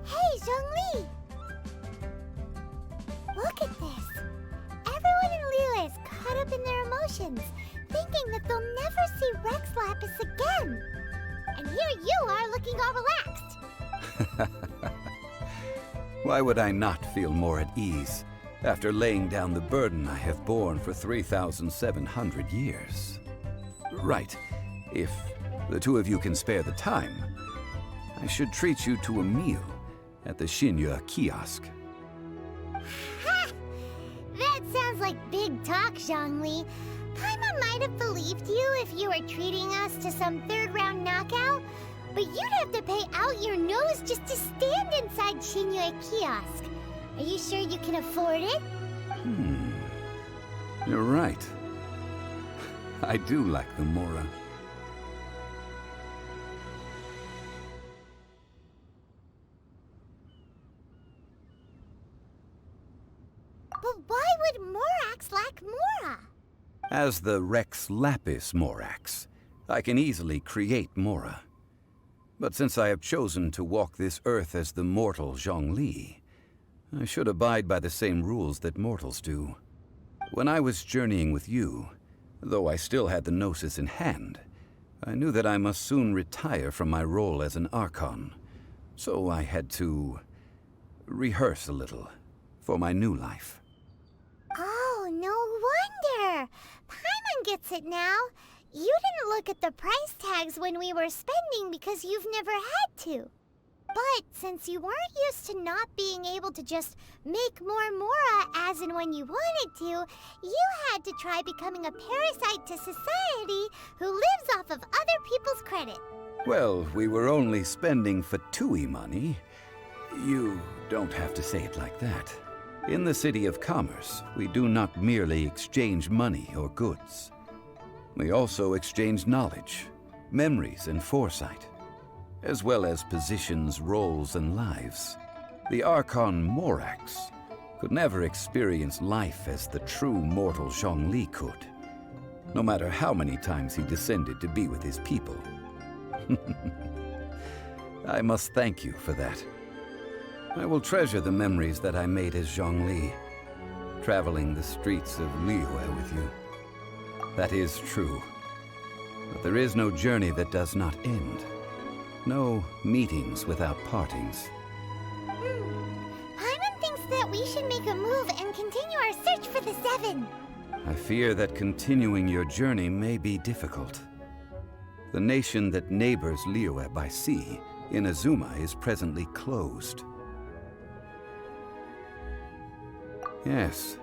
Hey, Zhongli! Look at this. Everyone in Liyue is caught up in their emotions, thinking that they'll never see Rex Lapis again. And here you are looking all relaxed. Why would I not feel more at ease after laying down the burden I have borne for 3,700 years? Right. If the two of you can spare the time, I should treat you to a meal at the Shinya kiosk. Ha! That sounds like big talk, Zhongli. Paimon might have believed you if you were treating us to some third-round knockout, but you'd have to pay out your nose just to stand inside Shinya kiosk. Are you sure you can afford it? You're right. I do like the Mora. But why would Morax lack Mora? As the Rex Lapis Morax, I can easily create Mora. But since I have chosen to walk this earth as the mortal Zhongli, I should abide by the same rules that mortals do. When I was journeying with you, though I still had the Gnosis in hand, I knew that I must soon retire from my role as an Archon. So I had to rehearse a little for my new life. Oh, no wonder! Paimon gets it now. You didn't look at the price tags when we were spending because you've never had to. But since you weren't used to not being able to just make more Mora as and when you wanted to, you had to try becoming a parasite to society who lives off of other people's credit. Well, we were only spending Fatui money. You don't have to say it like that. In the City of Commerce, we do not merely exchange money or goods. We also exchange knowledge, memories, and foresight, as well as positions, roles, and lives. The Archon Morax could never experience life as the true mortal Zhongli could, no matter how many times he descended to be with his people. I must thank you for that. I will treasure the memories that I made as Zhongli, traveling the streets of Liyue with you. That is true. But there is no journey that does not end. No meetings without partings. Paimon thinks that we should make a move and continue our search for the Seven. I fear that continuing your journey may be difficult. The nation that neighbors Liyue by sea, Inazuma, is presently closed. Yes,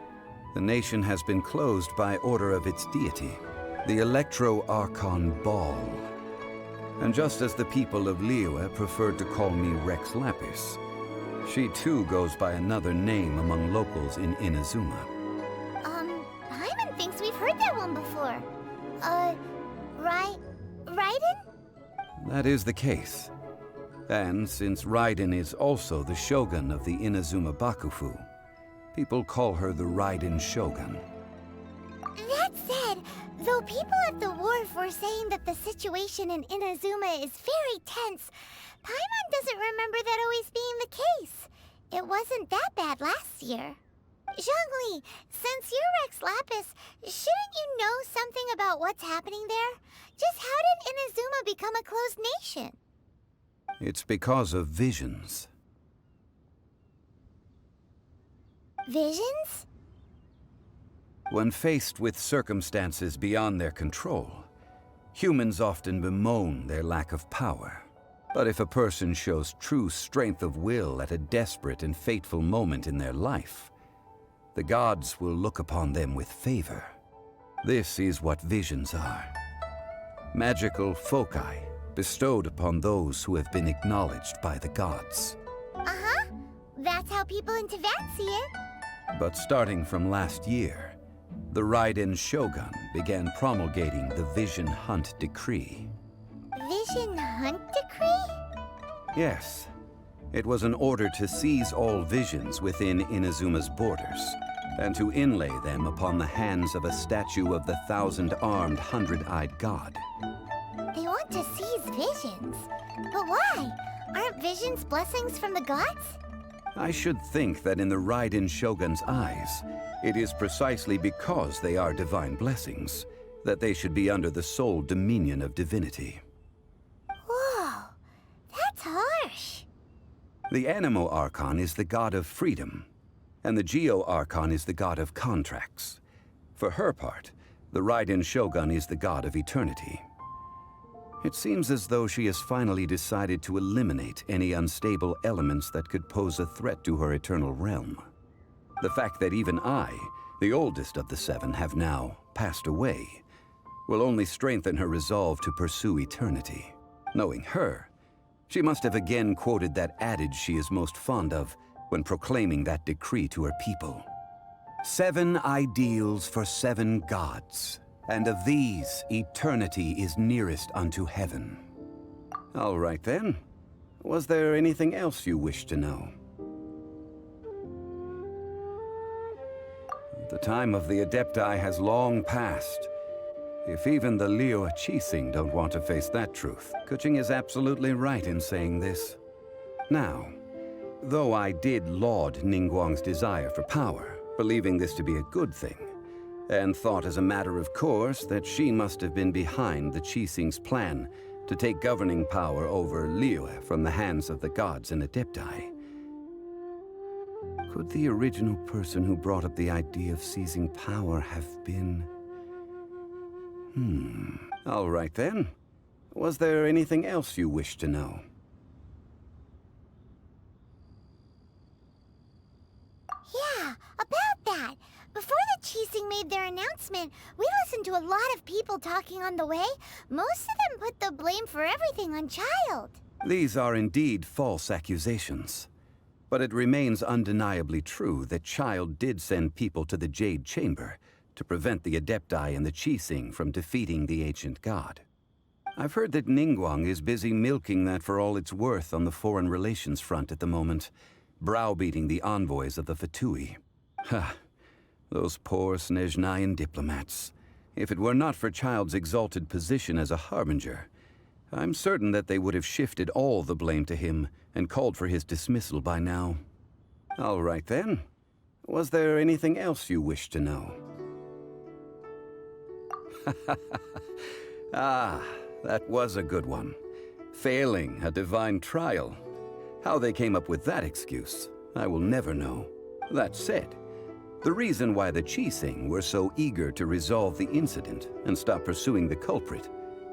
the nation has been closed by order of its deity, the Electro-Archon Ball. And just as the people of Liyue preferred to call me Rex Lapis, she too goes by another name among locals in Inazuma. Paimon thinks we've heard that one before. Raiden? That is the case. And since Raiden is also the shogun of the Inazuma Bakufu, people call her the Raiden Shogun. That said, though people at the wharf were saying that the situation in Inazuma is very tense, Paimon doesn't remember that always being the case. It wasn't that bad last year. Zhongli, since you're Rex Lapis, shouldn't you know something about what's happening there? Just how did Inazuma become a closed nation? It's because of visions. Visions? When faced with circumstances beyond their control, humans often bemoan their lack of power. But if a person shows true strength of will at a desperate and fateful moment in their life, the gods will look upon them with favor. This is what visions are. Magical foci bestowed upon those who have been acknowledged by the gods. Uh-huh. That's how people in Teyvat see it. But starting from last year, the Raiden Shogun began promulgating the Vision Hunt Decree. Vision Hunt Decree? Yes. It was an order to seize all visions within Inazuma's borders, and to inlay them upon the hands of a statue of the thousand-armed, hundred-eyed god. They want to seize visions. But why? Aren't visions blessings from the gods? I should think that in the Raiden Shogun's eyes, it is precisely because they are divine blessings that they should be under the sole dominion of divinity. Whoa, that's harsh. The Animo Archon is the god of freedom, and the Geo Archon is the god of contracts. For her part, the Raiden Shogun is the god of eternity. It seems as though she has finally decided to eliminate any unstable elements that could pose a threat to her eternal realm. The fact that even I, the oldest of the seven, have now passed away, will only strengthen her resolve to pursue eternity. Knowing her, she must have again quoted that adage she is most fond of when proclaiming that decree to her people. 7 ideals for 7 gods, and of these, eternity is nearest unto heaven. All right then. Was there anything else you wish to know? The time of the Adepti has long passed. If even the Liyue Qixing don't want to face that truth, Keqing is absolutely right in saying this. Now, though I did laud Ningguang's desire for power, believing this to be a good thing, and thought as a matter of course that she must have been behind the Qixing's plan to take governing power over Liyue from the hands of the gods and Adepti. Could the original person who brought up the idea of seizing power have been... All right then. Was there anything else you wish to know? Yeah, about that. Before the Qixing made their announcement, we listened to a lot of people talking on the way. Most of them put the blame for everything on Child. These are indeed false accusations. But it remains undeniably true that Child did send people to the Jade Chamber to prevent the Adepti and the Qixing from defeating the ancient god. I've heard that Ningguang is busy milking that for all it's worth on the foreign relations front at the moment, browbeating the envoys of the Fatui. Ha! Those poor Snezhnayan diplomats. If it were not for Child's exalted position as a harbinger, I'm certain that they would have shifted all the blame to him and called for his dismissal by now. All right then. Was there anything else you wish to know? Ah, that was a good one. Failing a divine trial. How they came up with that excuse, I will never know. That said, the reason why the Qixing were so eager to resolve the incident and stop pursuing the culprit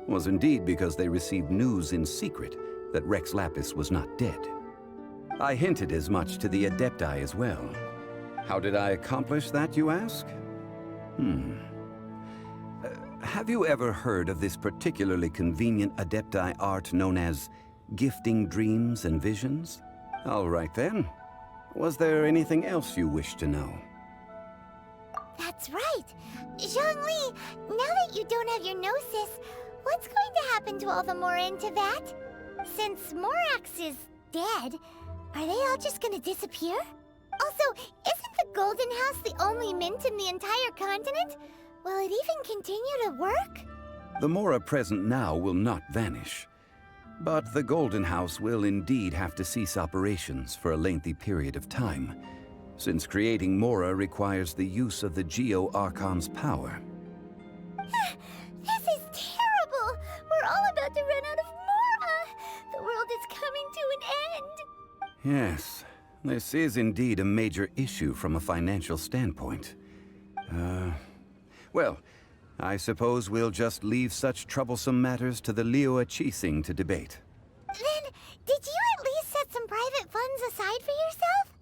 was indeed because they received news in secret that Rex Lapis was not dead. I hinted as much to the Adepti as well. How did I accomplish that, you ask? Have you ever heard of this particularly convenient Adepti art known as gifting dreams and visions? All right then. Was there anything else you wish to know? That's right. Zhongli, now that you don't have your gnosis, what's going to happen to all the Mora in Teyvat? Since Morax is dead, are they all just gonna disappear? Also, isn't the Golden House the only mint in the entire continent? Will it even continue to work? The Mora present now will not vanish. But the Golden House will indeed have to cease operations for a lengthy period of time, since creating Mora requires the use of the Geo-Archon's power. This is terrible! We're all about to run out of Mora! The world is coming to an end! Yes, this is indeed a major issue from a financial standpoint. Well, I suppose we'll just leave such troublesome matters to the Liyue Qixing to debate. Then, did you at least set some private funds aside for yourself?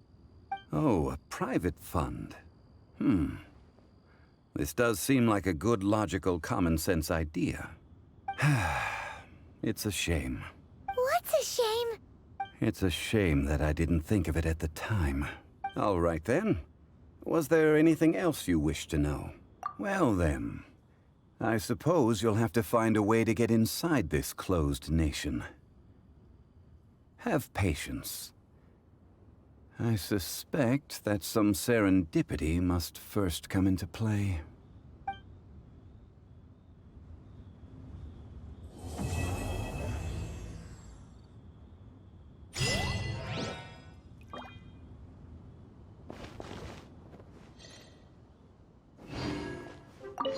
Oh, a private fund. This does seem like a good, logical, common-sense idea. It's a shame. What's a shame? It's a shame that I didn't think of it at the time. All right, then. Was there anything else you wish to know? Well, then. I suppose you'll have to find a way to get inside this closed nation. Have patience. I suspect that some serendipity must first come into play.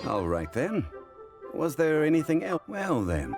All right, then. Was there anything else? Well, then.